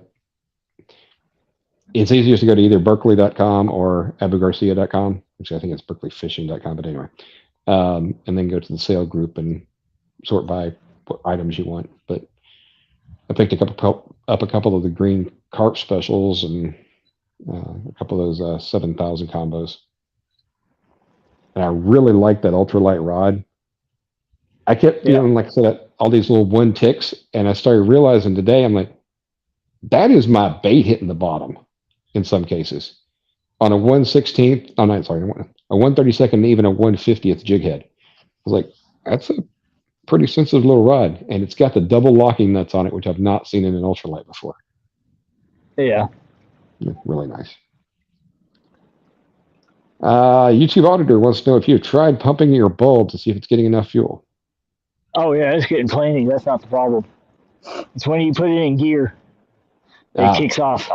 it's easiest to go to either Berkeley.com or AbuGarcia.com, which I think it's BerkeleyFishing.com, but anyway. And then go to the sale group and sort by what items you want. But I picked up a couple of the green carp specials and a couple of those 7,000 combos. And I really like that ultralight rod. I kept feeling, like I said, all these little 1 ticks, and I started realizing today, I'm like, that is my bait hitting the bottom in some cases. On a 1/16th, oh no, sorry, a 1/32nd, even a 1/50th jig head. I was like, that's a pretty sensitive little rod, and it's got the double locking nuts on it, which I've not seen in an ultralight before. Yeah. Really nice. YouTube auditor wants to know if you've tried pumping your bulb to see if it's getting enough fuel. Oh yeah, it's getting plenty. That's not the problem. It's when you put it in gear, it kicks off.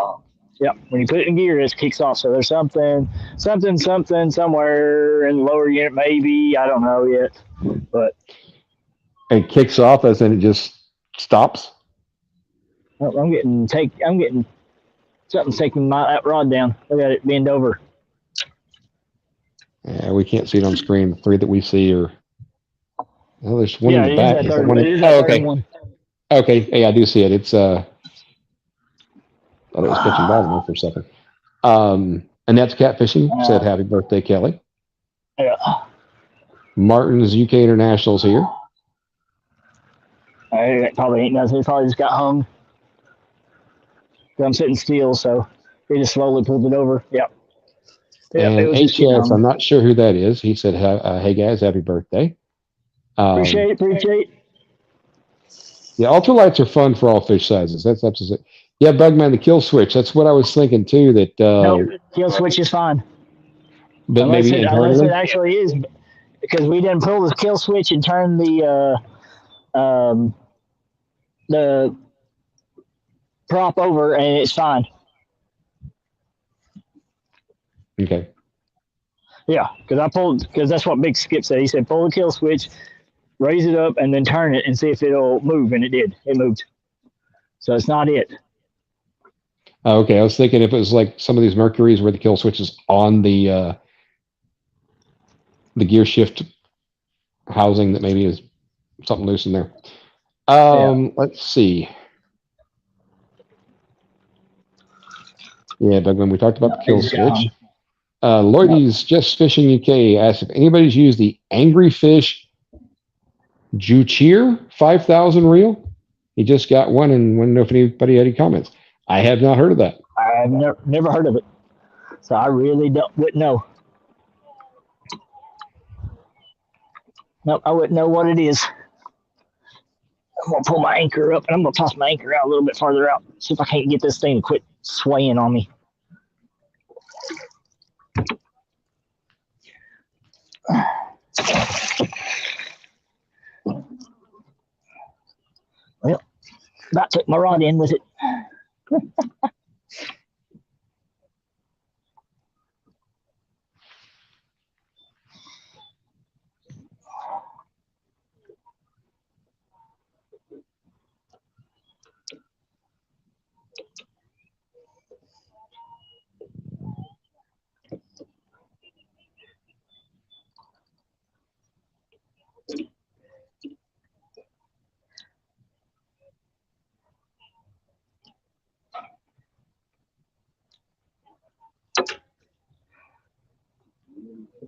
Yep, when you put it in gear, it kicks off. So there's something somewhere in the lower unit, maybe, I don't know yet, but it kicks off as in it just stops. I'm getting something taking that rod down. Look at it bend over. Yeah, we can't see it on screen. The 3 that we see are. Well, there's one in the it back. is that Is third, one it in, is that oh, third okay. one. Okay, yeah, I do see it. It's thought it was catching bottom there for a second. Annette's Catfishing said happy birthday, Kelly. Yeah. Martin's UK International's here. It probably ain't nothing. It probably just got hung. I'm sitting still, so he just slowly pulled it over. Yep. And HS, I'm not sure who that is. He said, hey guys, happy birthday. Appreciate it. Yeah, ultralights are fun for all fish sizes. That's absolutely. Yeah, Bugman, the kill switch. That's what I was thinking too. That no, kill switch is fine. But unless maybe it actually is, because we didn't pull the kill switch and turn the prop over, and it's fine. Okay. Yeah, because that's what Big Skip said. He said pull the kill switch, raise it up, and then turn it and see if it'll move, and it did. It moved. So it's not it. Okay, I was thinking if it was like some of these Mercuries where the kill switch is on the gear shift housing, that maybe is something loose in there. Let's see. Yeah, but when we talked about the kill switch, Lloydie's Just Fishing UK asked if anybody's used the Angry Fish Jucheer 5,000 reel. He just got one and wanted to know if anybody had any comments. I have not heard of that. I've never heard of it, so I really wouldn't know. Nope, I wouldn't know what it is. I'm gonna pull my anchor up, and I'm gonna toss my anchor out a little bit farther out. See if I can't get this thing to quit swaying on me. Well, about took my rod in with it.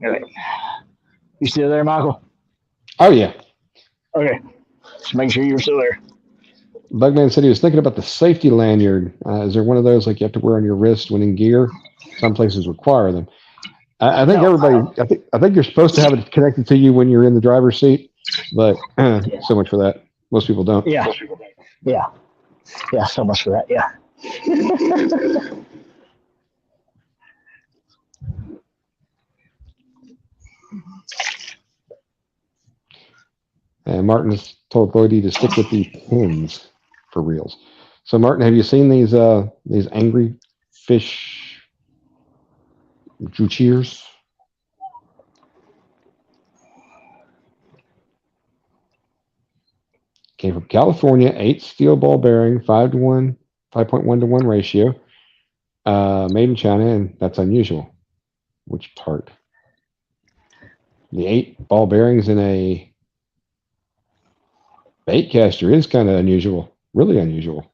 All right. You still there, Michael? Oh, yeah. Okay. Just make sure you're still there. Bugman said he was thinking about the safety lanyard. Is there one of those like you have to wear on your wrist when in gear? Some places require them. I think everybody. I think you're supposed to have it connected to you when you're in the driver's seat, but so much for that. Most people don't. Yeah. So much for that. Yeah. And Martin has told Lloydie to stick with the pins for reels. So Martin, have you seen these Angry Fish Jucheers? Came from California, 8 steel ball bearing, 5-to-1 5.1 to 1 ratio. Made in China, and that's unusual. Which part? The 8 ball bearings in a bait caster is kind of unusual. Really unusual.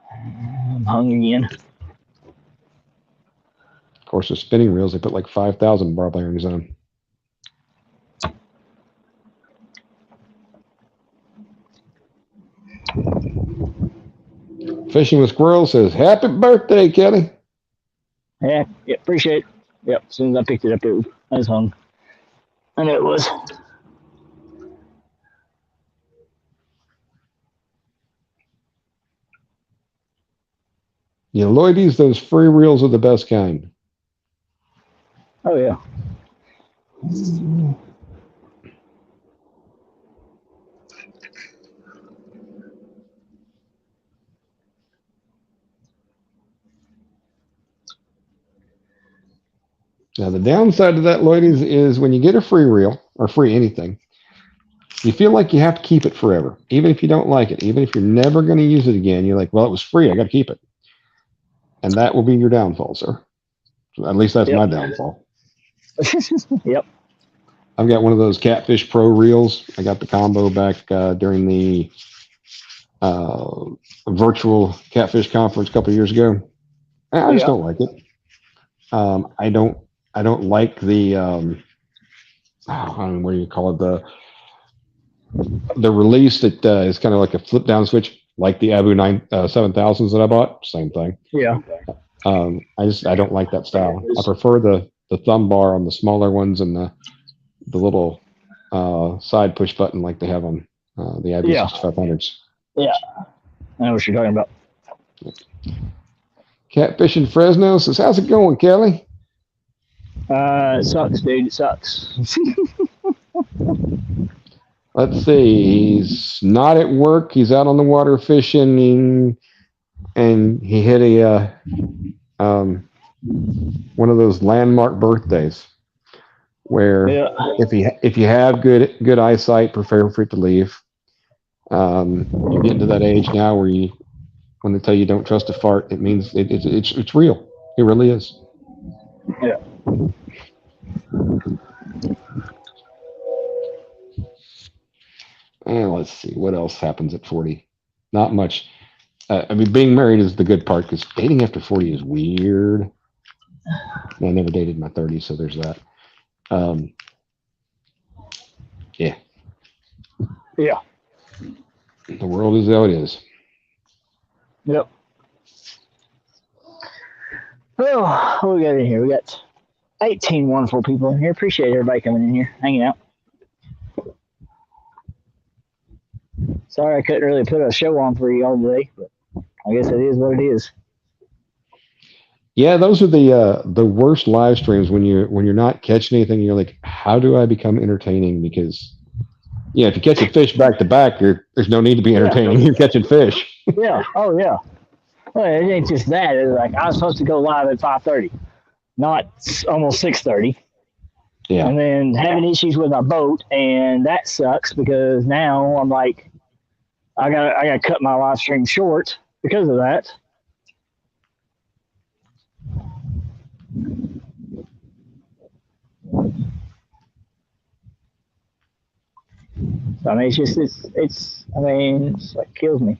I'm hung again. Of course, the spinning reels, they put like 5,000 ball bearings on. Fishing with Squirrel says, "Happy birthday, Kelly." Yeah, appreciate it. Yep, as soon as I picked it up, I was hung. I knew it was. Yeah, Lloydies, those free reels are the best kind. Oh, yeah. Now, the downside to that, Lloydies, is when you get a free reel or free anything, you feel like you have to keep it forever, even if you don't like it, even if you're never going to use it again. You're like, well, it was free. I got to keep it. And that will be your downfall, sir. At least that's my downfall. Yep. I've got one of those Catfish Pro reels. I got the combo back during the virtual Catfish conference a couple of years ago. I just don't like it. I don't like the I don't know, what do you call it, the release that is kind of like a flip down switch, like the Abu 7000s that I bought. Same thing. Yeah. I don't like that style. I prefer the thumb bar on the smaller ones and the little side push button like they have on the IB 6500s. Yeah, I know what you're talking about. Catfish in Fresno says, "How's it going, Kelly?" It sucks, dude. It sucks. Let's see. He's not at work. He's out on the water fishing, and he hit a one of those landmark birthdays where if you have good eyesight, prefer for it to leave. You're getting to that age now where when they tell you don't trust a fart, it means it's real. It really is. Yeah. And let's see what else happens at 40. Not much. I mean, being married is the good part because dating after 40 is weird. I never dated in my 30s, so there's that. Yeah. Yeah. The world is how it is. Yep. Oh, what we got in here? We got 18 wonderful people in here. Appreciate everybody coming in here, hanging out. Sorry I couldn't really put a show on for you all today, but I guess it is what it is. Yeah, those are the worst live streams when you're not catching anything. You're like, how do I become entertaining? Because if you catch a fish back to back, there's no need to be entertaining. You're catching fish. Yeah. Oh yeah. Well, it ain't just that. It's like I was supposed to go live at 5:30, not almost 6:30. Yeah. And then having issues with my boat, and that sucks because now I'm like, I gotta cut my live stream short because of that. So, I mean, it's like kills me.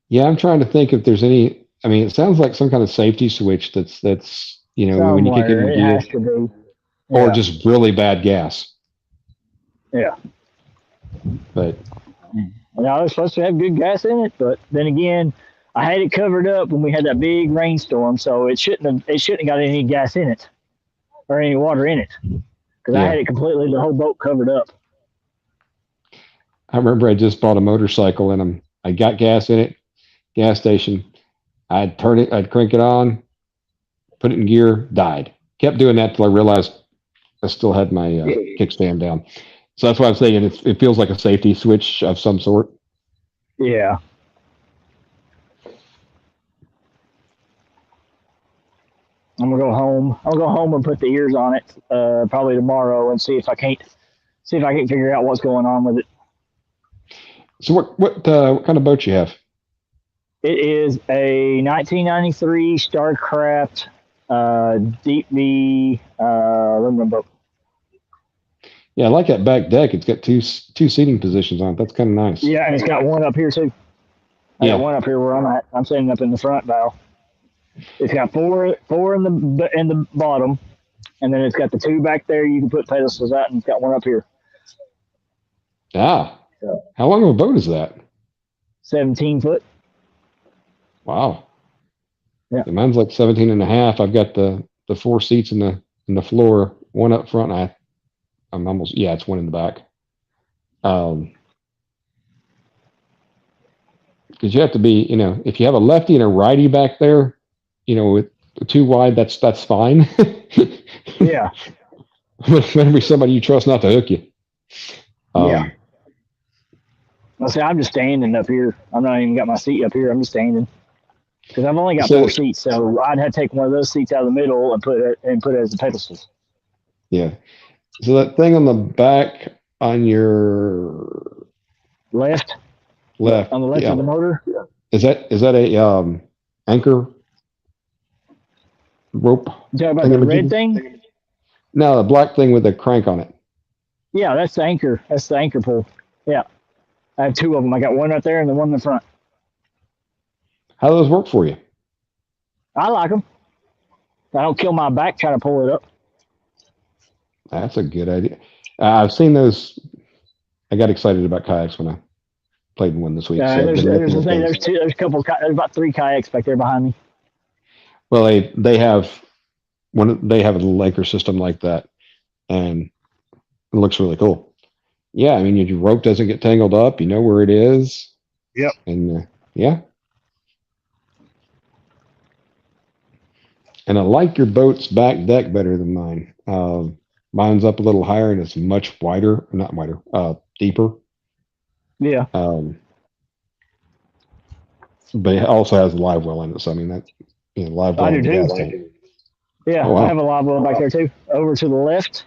Yeah, I'm trying to think if there's any. I mean, it sounds like some kind of safety switch that's when you kick in the gear, or just really bad gas. Yeah. But I was supposed to have good gas in it, but then again, I had it covered up when we had that big rainstorm, so it shouldn't have got any gas in it or any water in it because I had it completely, the whole boat covered up. I remember I just bought a motorcycle and I got gas in it, gas station. I'd crank it on, put it in gear, died. Kept doing that till I realized I still had my kickstand down. So that's why I'm saying it feels like a safety switch of some sort. Yeah. I'm gonna go home. I'll go home and put the ears on it probably tomorrow and see if I can figure out what's going on with it. So what kind of boat you have? It is a 1993 Starcraft Deep V aluminum boat. Yeah, I like that back deck. It's got two seating positions on it. That's kind of nice. Yeah, and it's got one up here too. I Yeah. got one up here where I'm at. I'm sitting up in the front bow. It's got four in the bottom, and then it's got the two back there. You can put pedestals out, and it's got one up here. Ah. Yeah. How long of a boat is that? 17 foot. Wow. Yeah. Mine's like 17 and a half. I've got the 4 seats in the floor, one up front. I'm almost, yeah, it's one in the back. Because you have to be, if you have a lefty and a righty back there, with too wide, that's fine. Yeah. But it's better be somebody you trust not to hook you. Yeah. I say I'm just standing up here. I'm not even got my seat up here. I'm just standing because I've only got 4 seats, so I'd have to take one of those seats out of the middle and put it as the pedestals. Yeah. So that thing on the back on your left on the left yeah. of the motor. Is that a anchor rope? You talking about the red thing? No, the black thing with the crank on it. Yeah, that's the anchor. That's the anchor pull. Yeah. I have 2 of them. I got one right there and the one in the front. How do those work for you? I like them. I don't kill my back trying to pull it up. That's a good idea. I've seen those. I got excited about kayaks when I played one this week. So there's a couple. There's about 3 kayaks back there behind me. Well, they have They have a little anchor system like that, and it looks really cool. Yeah, I mean, your rope doesn't get tangled up. You know where it is. Yep. And yeah. And I like your boat's back deck better than mine. Mine's up a little higher and it's much wider, not wider, deeper. Yeah. But it also has a live well in it. So I mean that, live well. I do too. Yeah, oh, wow. I have a live well back there too. Over to the left,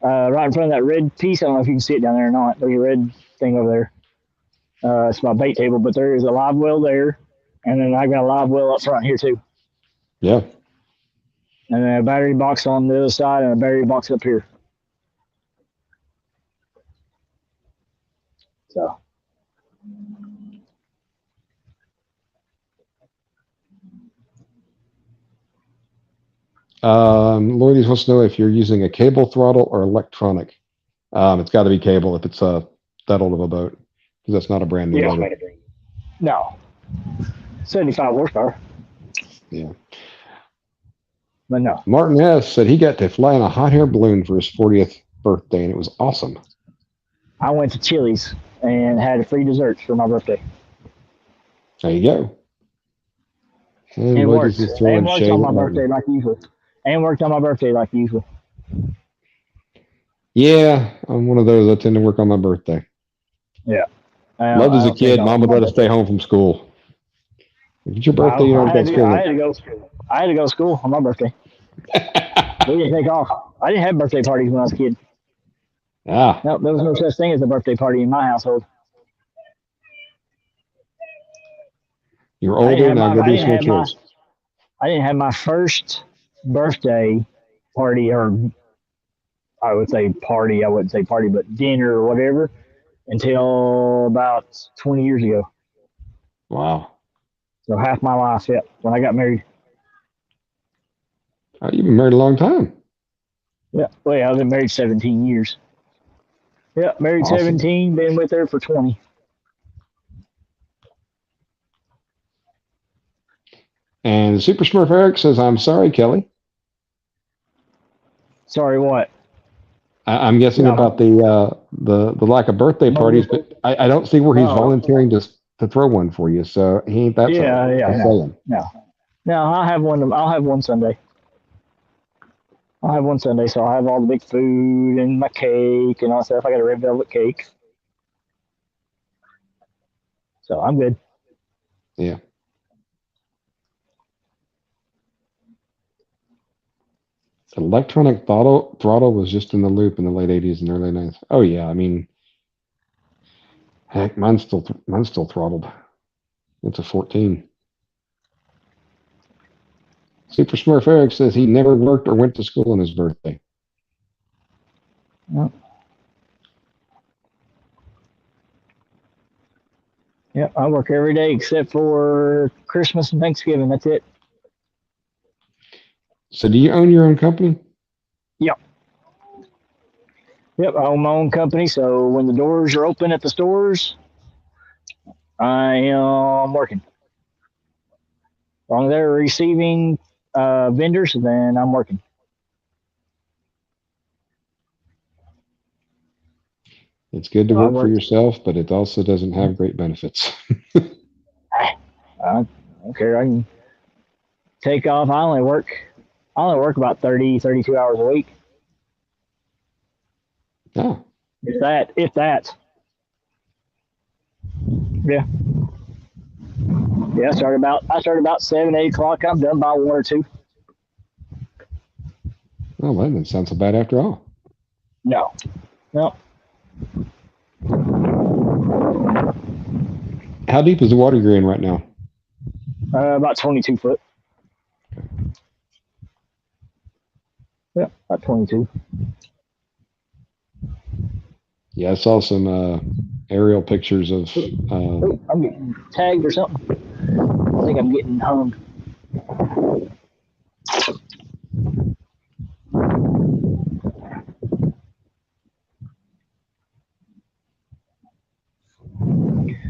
right in front of that red piece. I don't know if you can see it down there or not. There's a red thing over there. It's my bait table, but there is a live well there, and then I got a live well up front here too. Yeah. And then a battery box on the other side and a battery box up here. So. Lloydie wants to know if you're using a cable throttle or electronic. It's got to be cable if it's that old of a boat, because that's not a brand new motor. No. 75 horsepower. Yeah. But no. Martin S. said he got to fly in a hot air balloon for his 40th birthday, and it was awesome. I went to Chili's and had free desserts for my birthday. There you go. And it worked. And worked on my birthday like usual. And worked on my birthday like usual. Yeah, I'm one of those. I tend to work on my birthday. Yeah. Loved as a kid, Mom would let us stay home from school. If it's your birthday, you don't go to school. I had to go to school on my birthday. We didn't take off. I didn't have birthday parties when I was a kid. Ah. No, there was no such thing as a birthday party in my household. You're older now. Go do some chores. I didn't have my first birthday party, or I would say party. I wouldn't say party, but dinner or whatever, until about 20 years ago. Wow. So half my life, yeah, when I got married. Oh, you've been married a long time. Yeah. Well, yeah, I've been married 17 years. Yeah, married awesome. 17, been with her for 20. And Super Smurf Eric says, "I'm sorry, Kelly." Sorry, what? I'm guessing about the lack of birthday parties, but I don't see where he's volunteering to throw one for you. So he ain't that. No, I'll have one. I'll have one Sunday. I'll have one Sunday, so I'll have all the big food and my cake and all that stuff. I got a red velvet cake, so I'm good. Yeah. Electronic throttle was just in the loop in the late 80s and early 90s. Oh, yeah. I mean, Heck, mine's still throttled. It's a 14. Super Smurf Eric says he never worked or went to school on his birthday. Yep, I work every day except for Christmas and Thanksgiving. That's it. So do you own your own company? Yep, I own my own company, so when the doors are open at the stores, I am working. As long as they're receiving vendors, then I'm working. It's good to I work for work. yourself, but it also doesn't have great benefits. I don't care. I can take off. I only work about 30, 32 hours a week. Oh, If that. Yeah. Yeah, I start about 7, 8 o'clock. I'm done by 1 or 2. well, that doesn't sound so bad after all. No. How deep is the water you're in right now? About 22 foot. Yeah, about 22. Yeah, I saw some aerial pictures of. Oh, I'm getting tagged or something. I think I'm getting hung.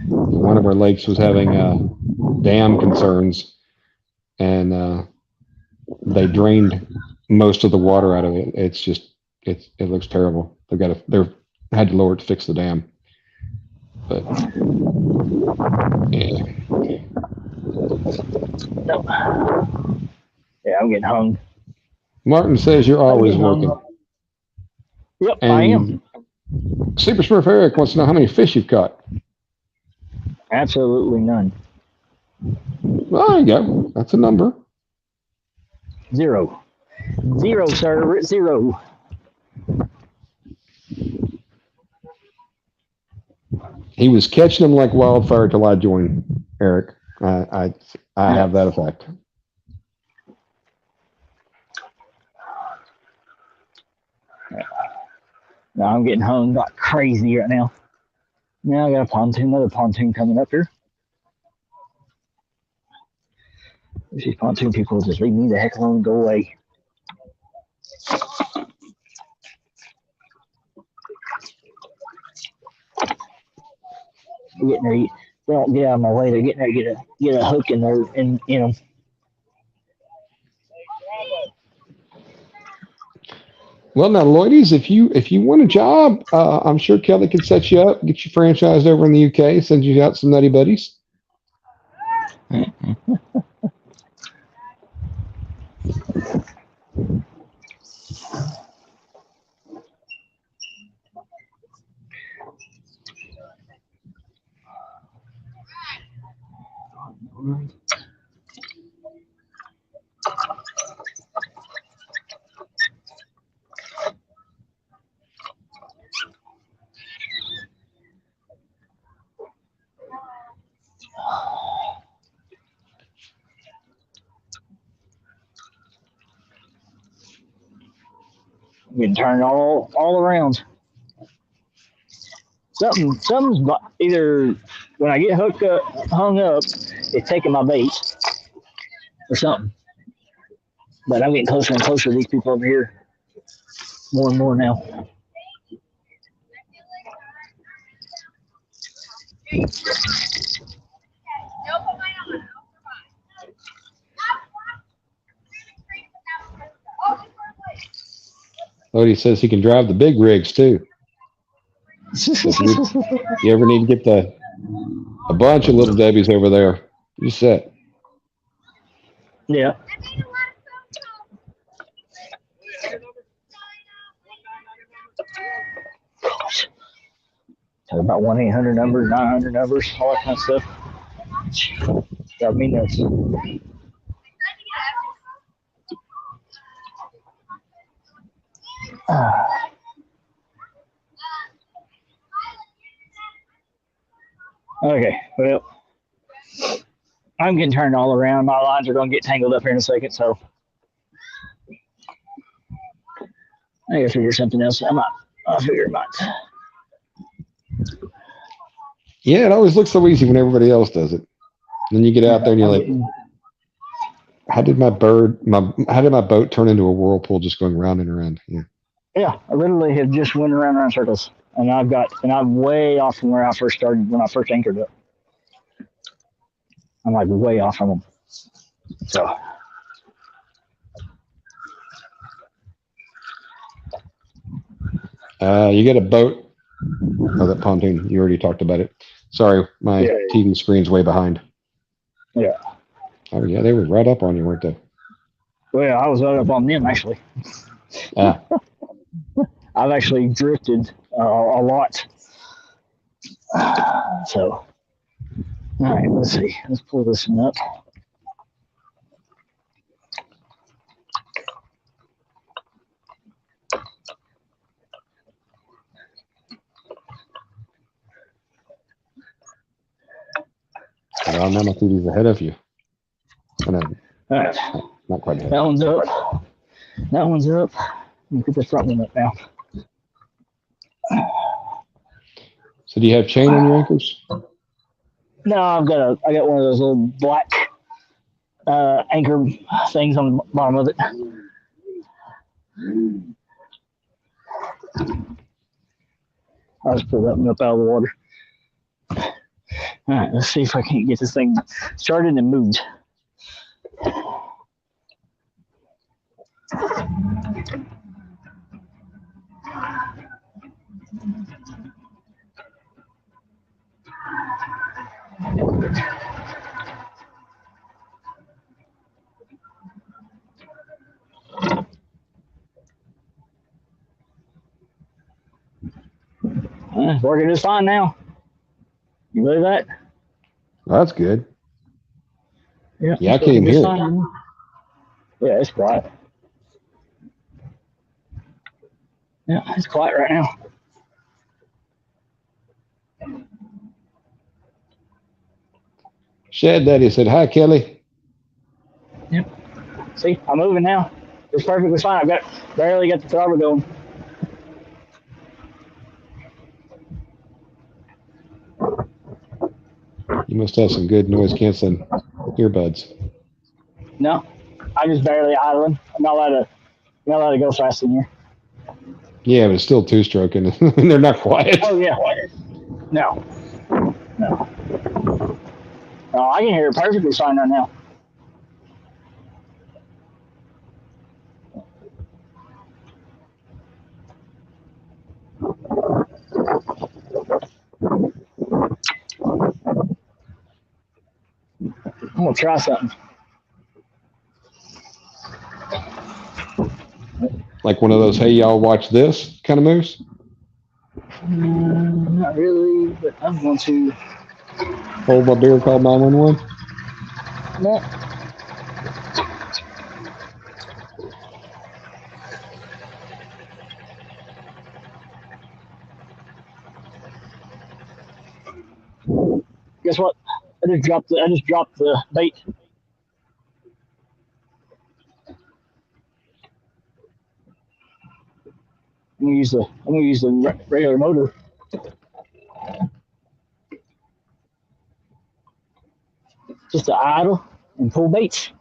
One of our lakes was having dam concerns, and they drained most of the water out of it. It's just it looks terrible. They've had to lower it to fix the dam. But yeah, No. Yeah, I'm getting hung. Martin says you're always working. Yep, And I am. Super Smurf Eric wants to know how many fish you've caught. Absolutely none. Well, there you go. That's a number. 0. 0, sir. 0. He was catching them like wildfire till I joined, Eric. I have that effect. No, I'm getting hung like crazy right now. Now I got another pontoon coming up here. These pontoon people just leave me the heck alone and go away. They're getting ready. They don't get out of my way. They're getting ready to get a hook in there in them. Well, now, Lloydies, if you want a job, I'm sure Kelly could set you up, get you franchised over in the UK, send you out some nutty buddies. I'm getting turned all around. Something's either when I get hung up, it's taking my bait or something. But I'm getting closer and closer to these people over here. More and more now. Lloydie says he can drive the big rigs too. You ever need to get a bunch of little Debbies over there, you set. Yeah. Talk about 1-800 numbers, 900 numbers, all that kind of stuff. Got me nuts. Okay, well, I'm getting turned all around. My lines are going to get tangled up here in a second, so I got to figure something else. I'll figure it out. Yeah, it always looks so easy when everybody else does it. Then you get out there and you're like, how did my boat turn into a whirlpool just going round and around? Yeah. Yeah, I literally have just went around in circles, and I'm way off from where I first started when I first anchored up. I'm like way off from them. So. You get a boat. Oh, that pontoon. You already talked about it. Sorry, my TV screen's way behind. Yeah. Oh, yeah, they were right up on you, weren't they? Well, I was right up on them, actually. Ah. I've actually drifted a lot. So, all right, let's see. Let's pull this one up. Well, now my TV's ahead of you. Oh, no, All right. not quite ahead. That one's up. That one's up. Let me get the front one up now. So do you have chain on your anchors? No, I got one of those little black anchor things on the bottom of it. I'll just pull that one up out of the water. All right, let's see if I can get this thing started and moved. Working just fine now. You believe that? Well, that's good. Yeah, I can't even hear it. Yeah, it's quiet. Yeah, it's quiet right now. Shed Daddy said, hi, Kelly. Yep. See, I'm moving now. It's perfectly fine. Barely got the throttle going. You must have some good noise canceling earbuds. No, I'm just barely idling. I'm not allowed to go fast in here. Yeah, but it's still two-stroking, and they're not quiet. Oh yeah. No. Oh, I can hear it perfectly fine right now. I'm gonna try something. Like one of those, hey, y'all watch this kind of moves? Not really, but I'm going to. Hold my beer, call 911? No. Guess what? I just dropped the bait. I'm gonna use the regular motor. Just to idle and pull baits.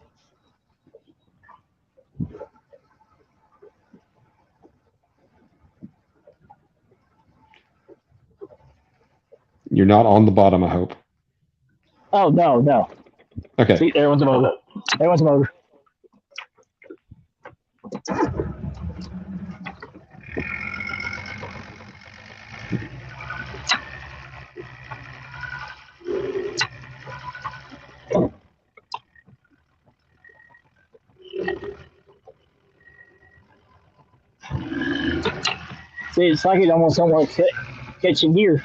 You're not on the bottom, I hope. Oh no. Okay. See, there one's a motor. See, it's like it almost catching gear.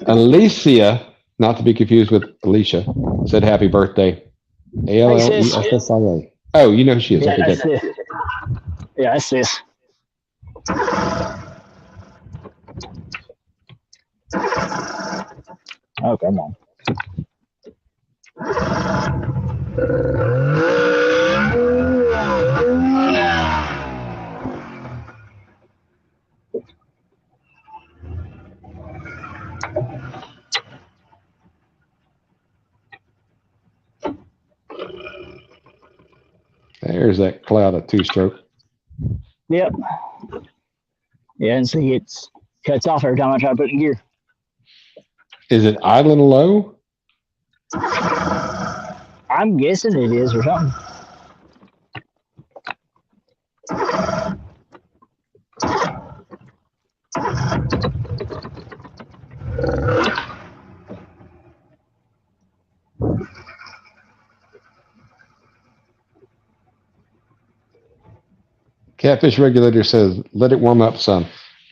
Alicia, not to be confused with Alicia, said happy birthday. ALLESSIA. Oh, you know who she is. Yeah, Okay, that's good. it. Yeah, that's this. Oh, come on. There's that cloud of two-stroke. Yep. Yeah, and see, it's cuts off every time I try to put it in gear. Is it idling low? I'm guessing it is or something. Catfish regulator says, let it warm up some.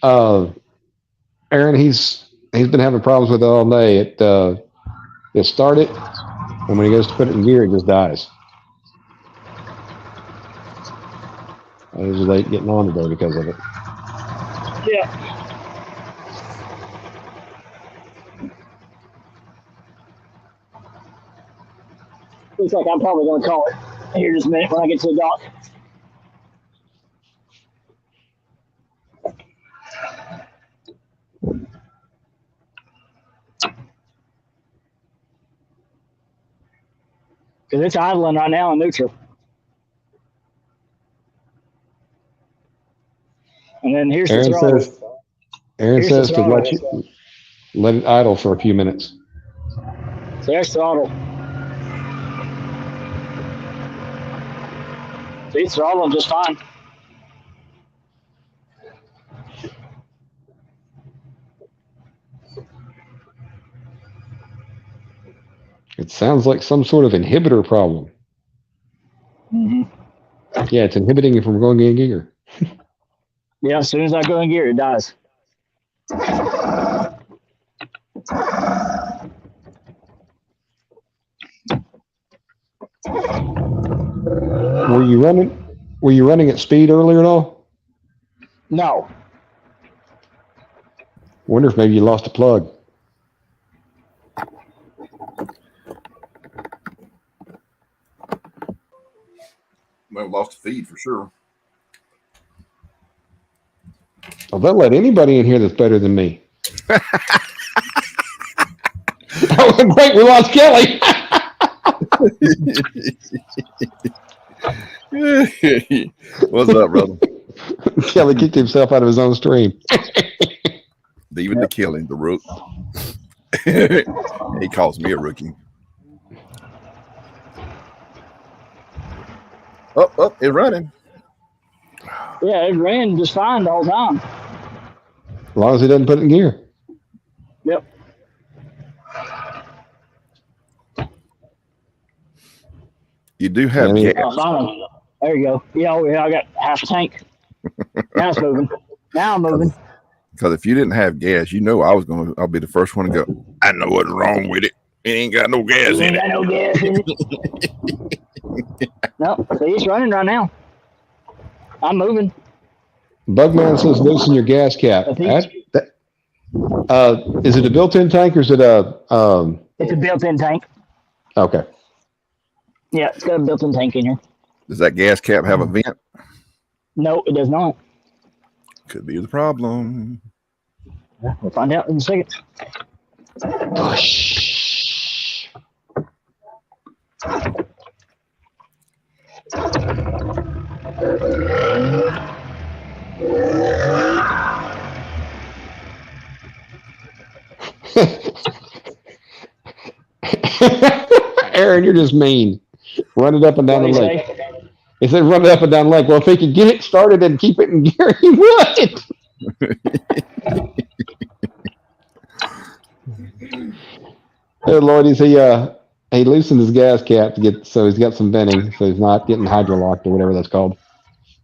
Aaron, he's been having problems with it all day. It started, and when he goes to put it in gear, it just dies. I was late getting on today because of it. Yeah. Looks like I'm probably going to call it here just a minute when I get to the dock. Because it's idling right now in neutral. And then here's the throttle. Aaron says to let it idle for a few minutes. So there's throttle. See, it's throttling just fine. It sounds like some sort of inhibitor problem. Mm-hmm. Yeah, it's inhibiting you from going in gear. Yeah, as soon as I go in gear, it dies. Were you running at speed earlier at all? No. Wonder if maybe you lost a plug. Well, lost the feed for sure. Well, they'll let anybody in here that's better than me. Oh, great, we lost Kelly. What's up, brother? Kelly kicked himself out of his own stream. Even the killing, the rook. He calls me a rookie. Oh, it's running. Yeah, it ran just fine the whole time. As long as he doesn't put it in gear. Yep. You do have Yeah, gas. Oh, finally. There you go. Yeah, I got half a tank. Now it's moving. Now I'm moving. Because if you didn't have gas, I'll be the first one to go, I know what's wrong with it. It ain't got no gas in Ain't it. got no gas in it. Nope. See, it's running right now. I'm moving. Bugman says loosen your gas cap. I think- Is it a built-in tank or is it a? It's a built-in tank. Okay. Yeah, it's got a built-in tank in here. Does that gas cap have a vent? No, it does not. Could be the problem. We'll find out in a second. Push. Aaron, you're just mean. Run it up and down the lake. He said run it up and down the lake. Well, if he could get it started and keep it in gear, he would. Oh, Lord, he loosened his gas cap so he's got some venting, so he's not getting hydrolocked or whatever that's called.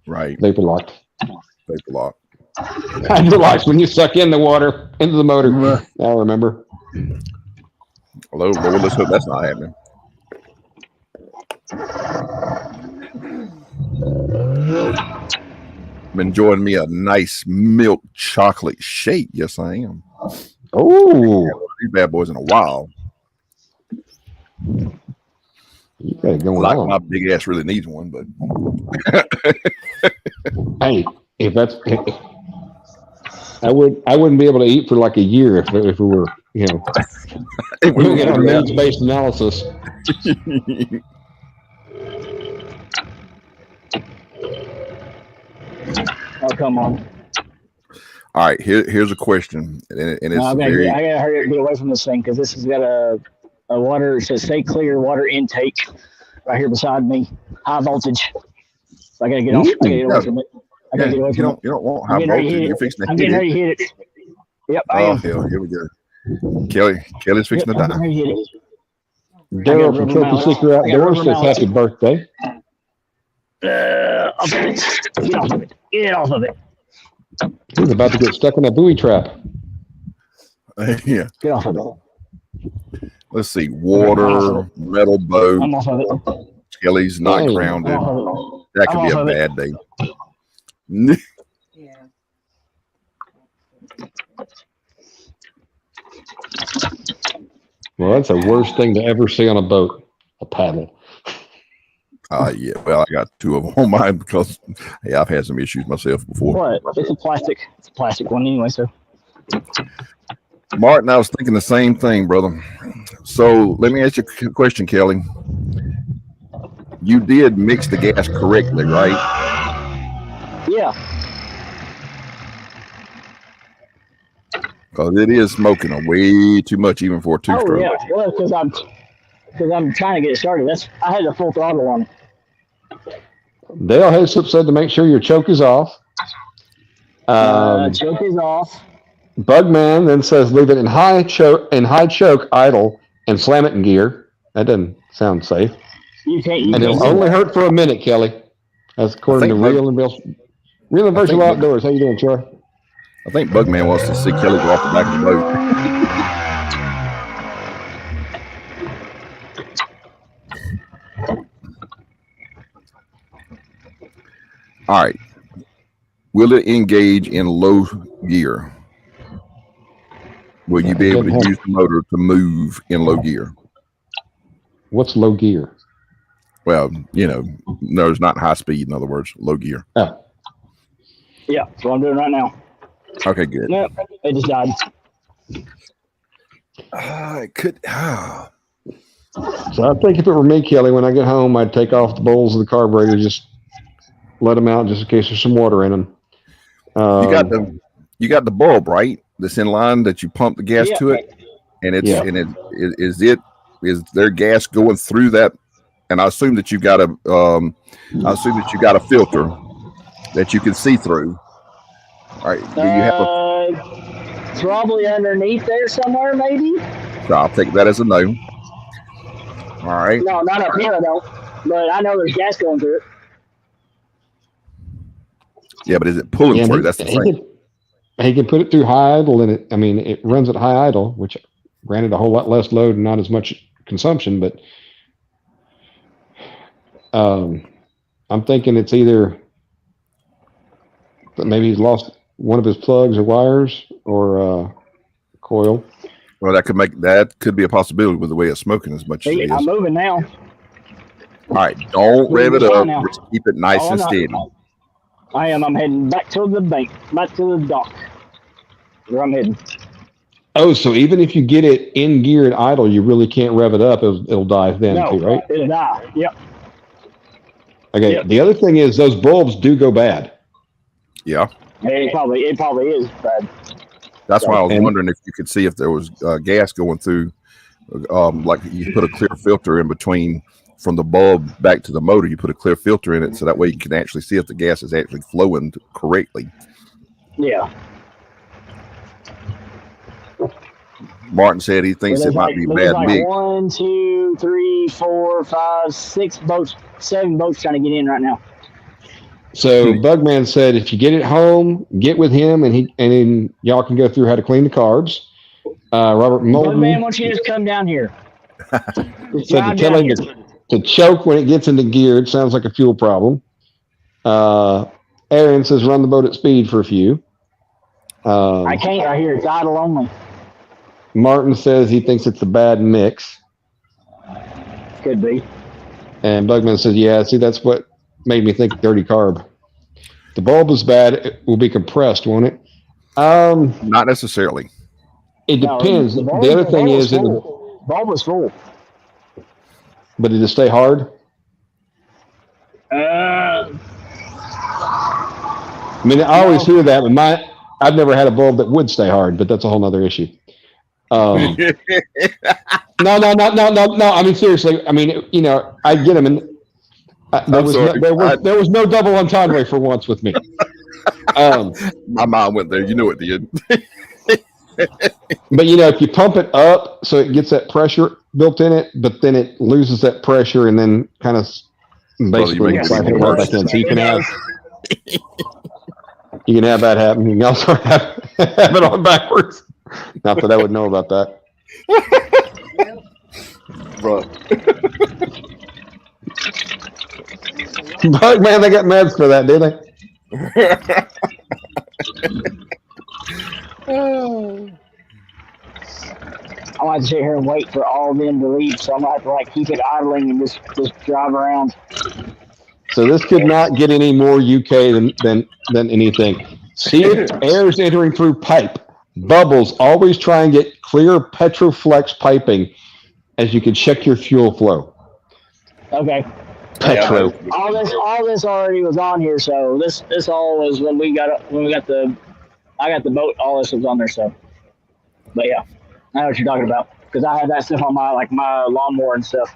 Right. Vapor locked. Vapor lock. Hydrolock's when you suck in the water into the motor. Now remember. Hello, Lord, let's hope that's not happening. I'm enjoying me a nice milk chocolate shake. Yes, I am. Oh, these bad boys in a while. You got it going Like on. my big ass really needs one, but Hey, if that's, I wouldn't be able to eat for like a year if we were, you know, if we get our needs based analysis. Oh, come on. All right, here's a question, and it's No, I gotta hurry up and get away from this thing because this has got a water. It says "Stay clear" water intake right here beside me. High voltage. So I gotta get off. I gotta get away from it. I gotta get away from it. you don't want I'm high getting ready to voltage. hit You're it. fixing to I'm hit getting it. ready to hit it. Yep, I Oh am. hell, here we go. Kelly's fixing Yep, to I'm die. getting ready to hit it. Daryl from rubber Trophy mallet. Seeker I got Outdoors rubber says mallet. happy birthday. Off of it. Get off of it. Get off of it. He's about to get stuck in a buoy trap. Yeah. Get off of it. Let's see. Water, metal boat. I'm off of it. Kelly's not Hey. I'm grounded. off of it. That could I'm be off a of it. bad day. Well, that's the worst thing to ever see on a boat, a paddle. Yeah. Well, I got two of them on mine because hey, I've had some issues myself before. What? It's a plastic. It's a plastic one anyway. So Martin, I was thinking the same thing, brother. So let me ask you a question, Kelly. You did mix the gas correctly, right? yeah. Because it is smoking way too much, even for a Oh two-stroke. yeah. Well, because I'm trying to get it started. I had the full throttle on it. Dale Haslip said to make sure your choke is off. Choke is off. Bugman then says leave it in high choke idle and slam it in gear. That doesn't sound safe. You can't. And it'll only hurt for a minute, Kelly. That's according to think Real and Virtual think- Outdoors. How you doing, Troy? I think Bugman wants to see Kelly go off the back of the boat. All right. Will it engage in low gear? Will you be able to use the motor to move in low gear? What's low gear? Well, no, it's not high speed. In other words, low gear. Oh, Yeah. That's what I'm doing right now. Okay, good. Nope. It just died. It could. so I think if it were me, Kelly, when I get home, I'd take off the bowls of the carburetor, just let them out just in case there's some water in them. You got the bulb, right? That's in line that you pump the gas Yeah. to it, and it's Yeah. and is there gas going through that? And I assume that you got a filter that you can see through. All right, do you have probably underneath there somewhere, maybe. so I'll take that as a no. All right, No, not up here, I don't. But I know there's gas going through it. yeah, but is it pulling Yeah, through? That's the thing. He can put it through high idle, and it runs at high idle, which granted a whole lot less load and not as much consumption, but I'm thinking it's either that maybe he's lost one of his plugs or wires or coil. Well, that could be a possibility with the way it's smoking as much as it is. I'm moving now. All right, don't rev it up. Now. Just keep it nice Oh, and I'm steady. not. I am. I'm heading back to the bank, back to the dock. Where I'm heading. Oh, so even if you get it in gear and idle, you really can't rev it up. It'll dive then No, too, right? it'll die. Yep. Okay. Yep. The other thing is those bulbs do go bad. Yeah, It probably is bad. that's why I was And- wondering if you could see if there was gas going through. Like you put a clear filter in between from the bulb back to the motor. You put a clear filter in it, so that way you can actually see if the gas is actually flowing correctly. Yeah. Martin said he thinks it might be a there's bad like mix. 1, 2, 3, 4, 5, 6 boats, 7 boats trying to get in right now. So Bugman said, if you get it home, get with him, and then y'all can go through how to clean the carbs. Robert But man, Molden won't you just come down here? Just said to drive tell down him here. to choke when it gets into gear. It sounds like a fuel problem. Aaron says run the boat at speed for a few. I can't right here. It's idle only. Martin says he thinks it's a bad mix. Could be. And Bugman says, yeah, see, that's what made me think dirty carb. The bulb is bad. It will be compressed, won't it? Not necessarily. It No, depends. the The bulb- other the thing bulb is, full. Bulb was full. but did it stay hard? Uh, I mean, I always hear that, but I've never had a bulb that would stay hard, but that's a whole nother issue. No. I mean, seriously. I mean, you know, I get them, and there was no double entendre for once with me. My mind went there. You know it did. But you know, if you pump it up so it gets that pressure built in it, but then it loses that pressure and then kind of basically make it cycle even right worse. back in. So you can have that happen. You can also have it on backwards. Not that I would know about that. Bro. But man, they got meds for that, did they? I might sit here and wait for all of them to leave, so I might have to like keep it idling and just drive around. So this could not get any more UK than anything. See if air's entering through pipe. Bubbles. Always try and get clear Petroflex piping, as you can check your fuel flow. Okay. Petro. All this already was on here, so this all was when I got the boat. All this was on there, so. But yeah, I know what you're talking about because I had that stuff on my lawnmower and stuff.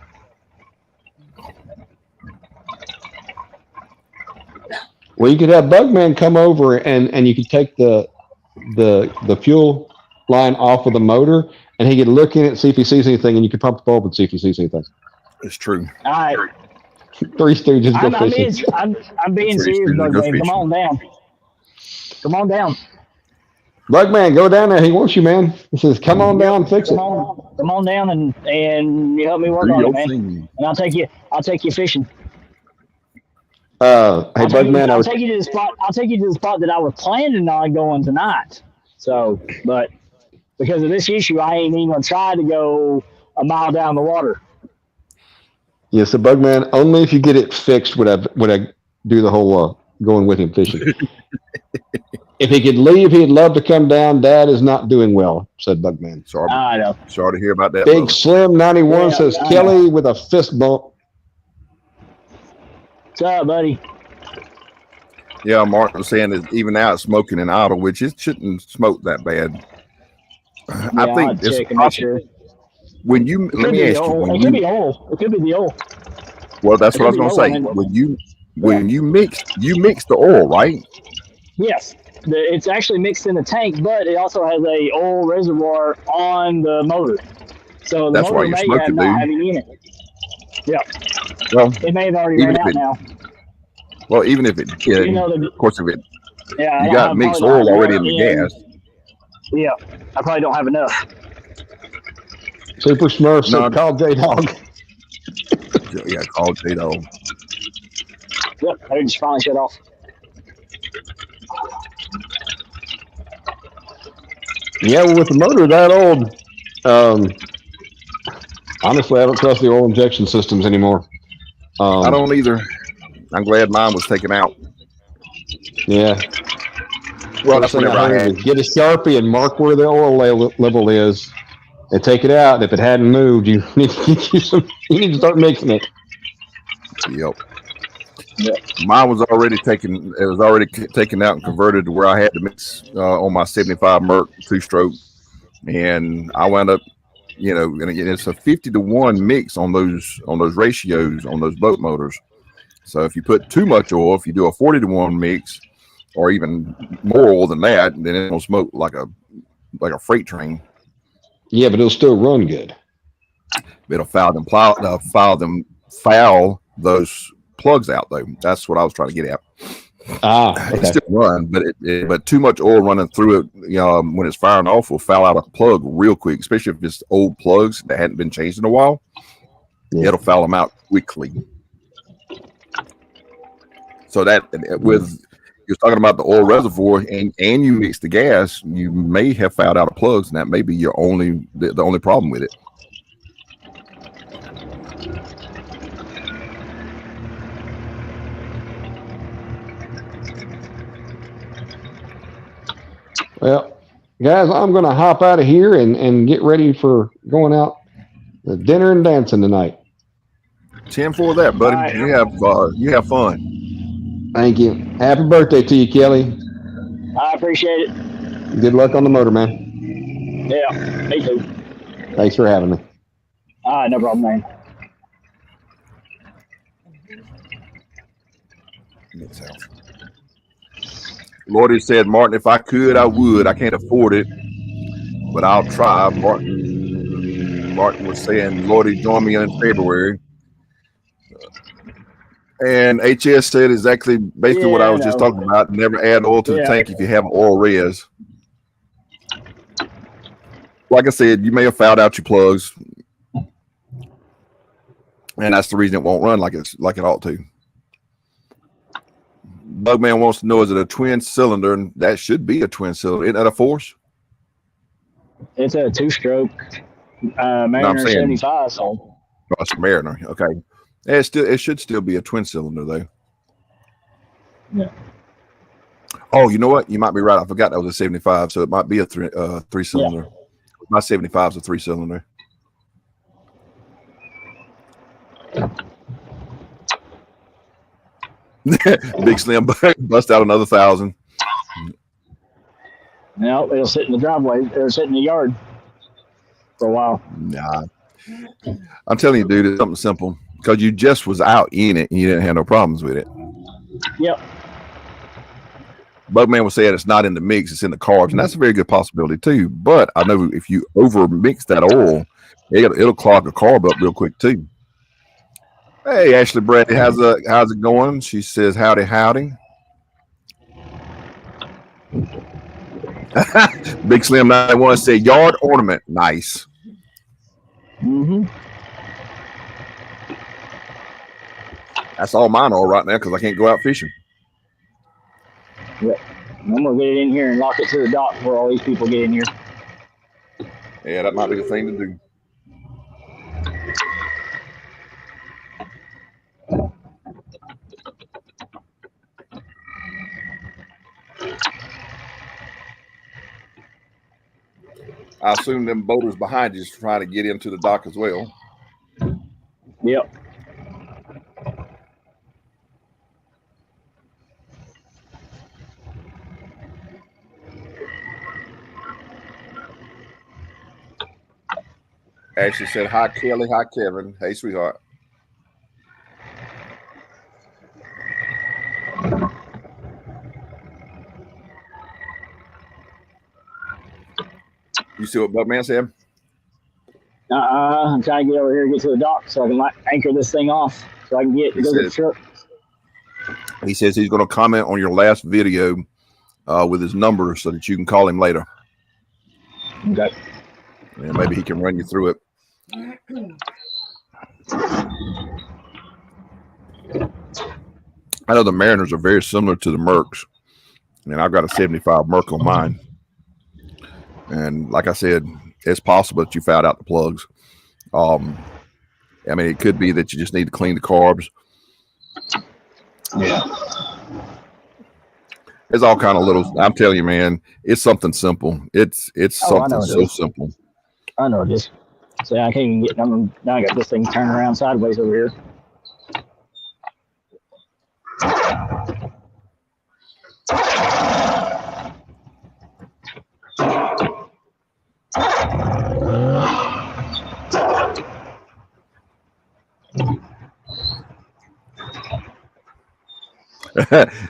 Well, you could have Bugman come over and you could take the fuel line off of the motor, and he could look in it, see if he sees anything, and you could pump the bulb and see if he sees anything. It's true. All right. Three Stooges go fishing. I'm being Three serious, Stooges go Bugman. fishing. Come on down. Come on down. Bugman, go down there. He wants you, man. He says, "Come on down, fix it." Come on down and you help me work on it, man. And I'll take you fishing. Hey, Bugman, I'll take you to the spot. I'll take you to the spot that I was planning on going tonight. So, but because of this issue, I ain't even gonna try to go a mile down the water. Yeah, so Bugman, only if you get it fixed would I do the whole going with him fishing. If he could leave, he'd love to come down. Dad is not doing well, said Bugman. I know. Sorry to hear about that. Big Slim 91 Yeah, says I Kelly with a fist bump. What's up, buddy? Yeah, Martin was saying that even now it's smoking in idle, which it shouldn't smoke that bad. I Yeah, think I'll it's check and make possible. sure. When you It let could me be ask the you, oil. when It could be you, the oil. It could be the oil. well, that's what I was it gonna could say. be the oil, When you mix the oil, right? Yes, it's actually mixed in the tank, but it also has a oil reservoir on the motor. So the That's why motor you're may smoking, have not dude. have any in it. Yeah, Well, it may have already Even ran if out it- now. well, even if it did, You know, of course, if it Yeah, you I got mixed probably don't oil have already in the enough gas. Yeah, I probably don't have enough. Super Smurf said, No. call J-Dog. Yeah, call J-Dog. Yep, I just finally shut off. Yeah, well, with the motor that old, honestly, I don't trust the oil injection systems anymore. I don't either. I'm glad mine was taken out. Yeah. Well, that's First thing whenever I had. Get a Sharpie and mark where the oil level is, and take it out. If it hadn't moved, you need to get you some. You need to start mixing it. Yep. Mine was already taken. It was already taken out and converted to where I had to mix on my 75 Merc 2-stroke, and I wound up, and again, it's a 50-to-1 mix on those ratios on those boat motors. So if you put too much oil, if you do a 40-to-1 mix, or even more oil than that, then it'll smoke like a freight train. Yeah, but it'll still run good. It'll foul those plugs out though. That's what I was trying to get at. Okay. It still run, but too much oil running through it, when it's firing off, will foul out a plug real quick. Especially if it's old plugs that hadn't been changed in a while, it'll foul them out quickly. So that with you're talking about the oil reservoir and you mix the gas, you may have fouled out of plugs, and that may be your the only problem with it. Well, guys, I'm going to hop out of here and get ready for going out to dinner and dancing tonight. 10 for that, buddy. Right. You have fun. Thank you. Happy birthday to you, Kelly. I appreciate it. Good luck on the motor, man. Yeah, me too. Thanks for having me. All right, no problem, man. Lordy said, Martin, if I could, I would. I can't afford it, but I'll try. Martin was saying, Lordy, join me in February. And HS said exactly basically what I was just talking about. Never add oil to the tank if you have oil res. Like I said, you may have fouled out your plugs, and that's the reason it won't run like it ought to. Bugman wants to know, is it a twin cylinder? And that should be a twin cylinder. Isn't that a Force? It's a 2-stroke Mariner 75. So. Oh, it's a Mariner. Okay. It should still be a twin cylinder though. Yeah. Oh, you know what? You might be right. I forgot that was a 75, so it might be a three cylinder. Yeah. My 75 is a 3-cylinder. Big Slim bust out another 1,000. No, it'll sit in the driveway. It'll sit in the yard for a while. Nah, I'm telling you, dude, it's something simple. Because you just was out in it and you didn't have no problems with it. Yep. Bugman was saying it's not in the mix, it's in the carbs, and that's a very good possibility too. But I know if you over mix that oil, it'll clog the carb up real quick too. Hey, Ashley Brady, how's it going? She says, howdy, howdy. Big Slim 91 said, yard ornament, nice. Mm-hmm. That's all mine are right now because I can't go out fishing. Yep. I'm gonna get it in here and lock it to the dock before all these people get in here. Yeah, that might be the thing to do. I assume them boaters behind you is trying to get into the dock as well. Yep. Ashley said, hi, Kelly. Hi, Kevin. Hey, sweetheart. You see what Buckman said? I'm trying to get over here and get to the dock so I can anchor this thing off so I can go to the truck. He says he's going to comment on your last video with his number so that you can call him later. Okay. And maybe he can run you through it. I know the Mariners are very similar to the Mercs, and I've got a 75 Merc on mine. And like I said, it's possible that you fouled out the plugs. I mean, it could be that you just need to clean the carbs. Yeah. It's all kind of little. I'm telling you, man, it's something simple. It's something so simple. I know it is. So I can't even get them. Now I got this thing turned around sideways over here.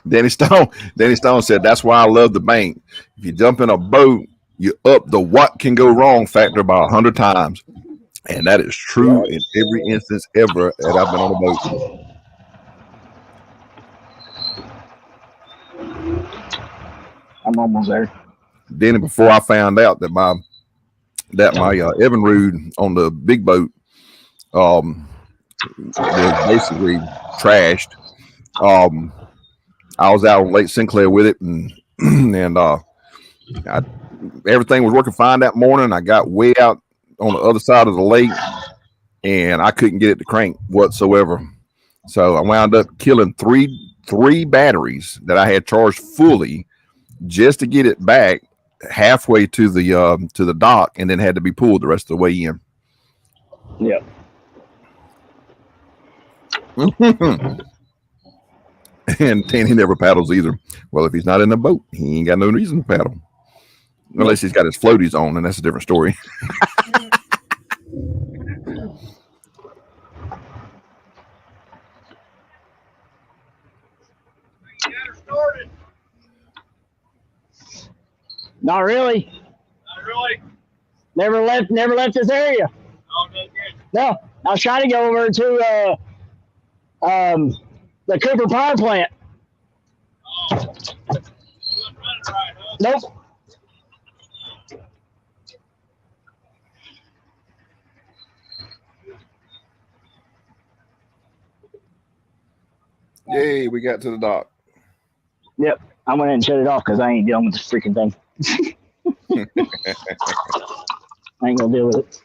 Danny Stone said, that's why I love the bank. If you jump in a boat, you up the what can go wrong factor about 100 times. And that is true in every instance ever that I've been on a boat. I'm almost there. Danny, before I found out that my Evinrude on the big boat was basically trashed, I was out on Lake Sinclair with it, and everything was working fine that morning. I got way out on the other side of the lake, and I couldn't get it to crank whatsoever. So I wound up killing three batteries that I had charged fully just to get it back halfway to the dock, and then had to be pulled the rest of the way in. Yep. And Tanny never paddles either. Well, if he's not in the boat, he ain't got no reason to paddle. Unless he's got his floaties on, and that's a different story. Not really. Not really. Never left this area. Oh, no, good. No, I was trying to go over to the Cooper Power Plant. Oh. You wasn't running right, huh? Nope. Yay, we got to the dock. Yep. I went ahead and shut it off because I ain't dealing with this freaking thing. I ain't gonna deal with it.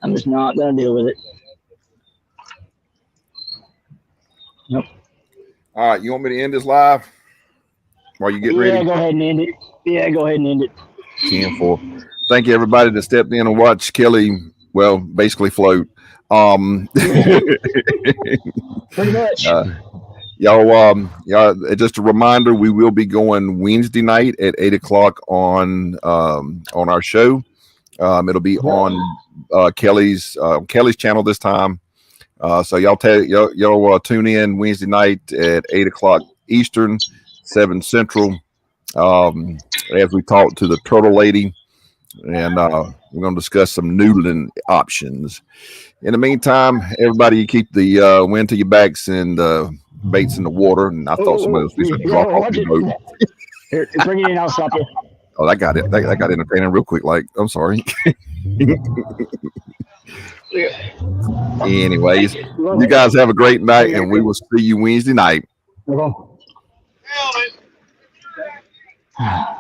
I'm just not gonna deal with it. Nope. All right, you want me to end this live while you get Yeah, ready? go ahead and end it. Yeah, go ahead and end it. 10-4. Thank you, everybody that stepped in and watched Kelly, well, basically float. Pretty much. Y'all, just a reminder, we will be going Wednesday night at 8:00 on our show. It'll be on Kelly's channel this time. So y'all tune in Wednesday night at 8:00 Eastern, 7 Central. As we talk to the Turtle Lady, and we're going to discuss some noodling options. In the meantime, everybody, you keep the wind to your backs and baits in the water. And I thought somebody was supposed to drop off the boat. Here, bring it in. I'll stop you. Oh, that got it. That got entertaining real quick. Like, I'm sorry. Anyways, you guys have a great night, and we will see you Wednesday night. Go. Hell, it.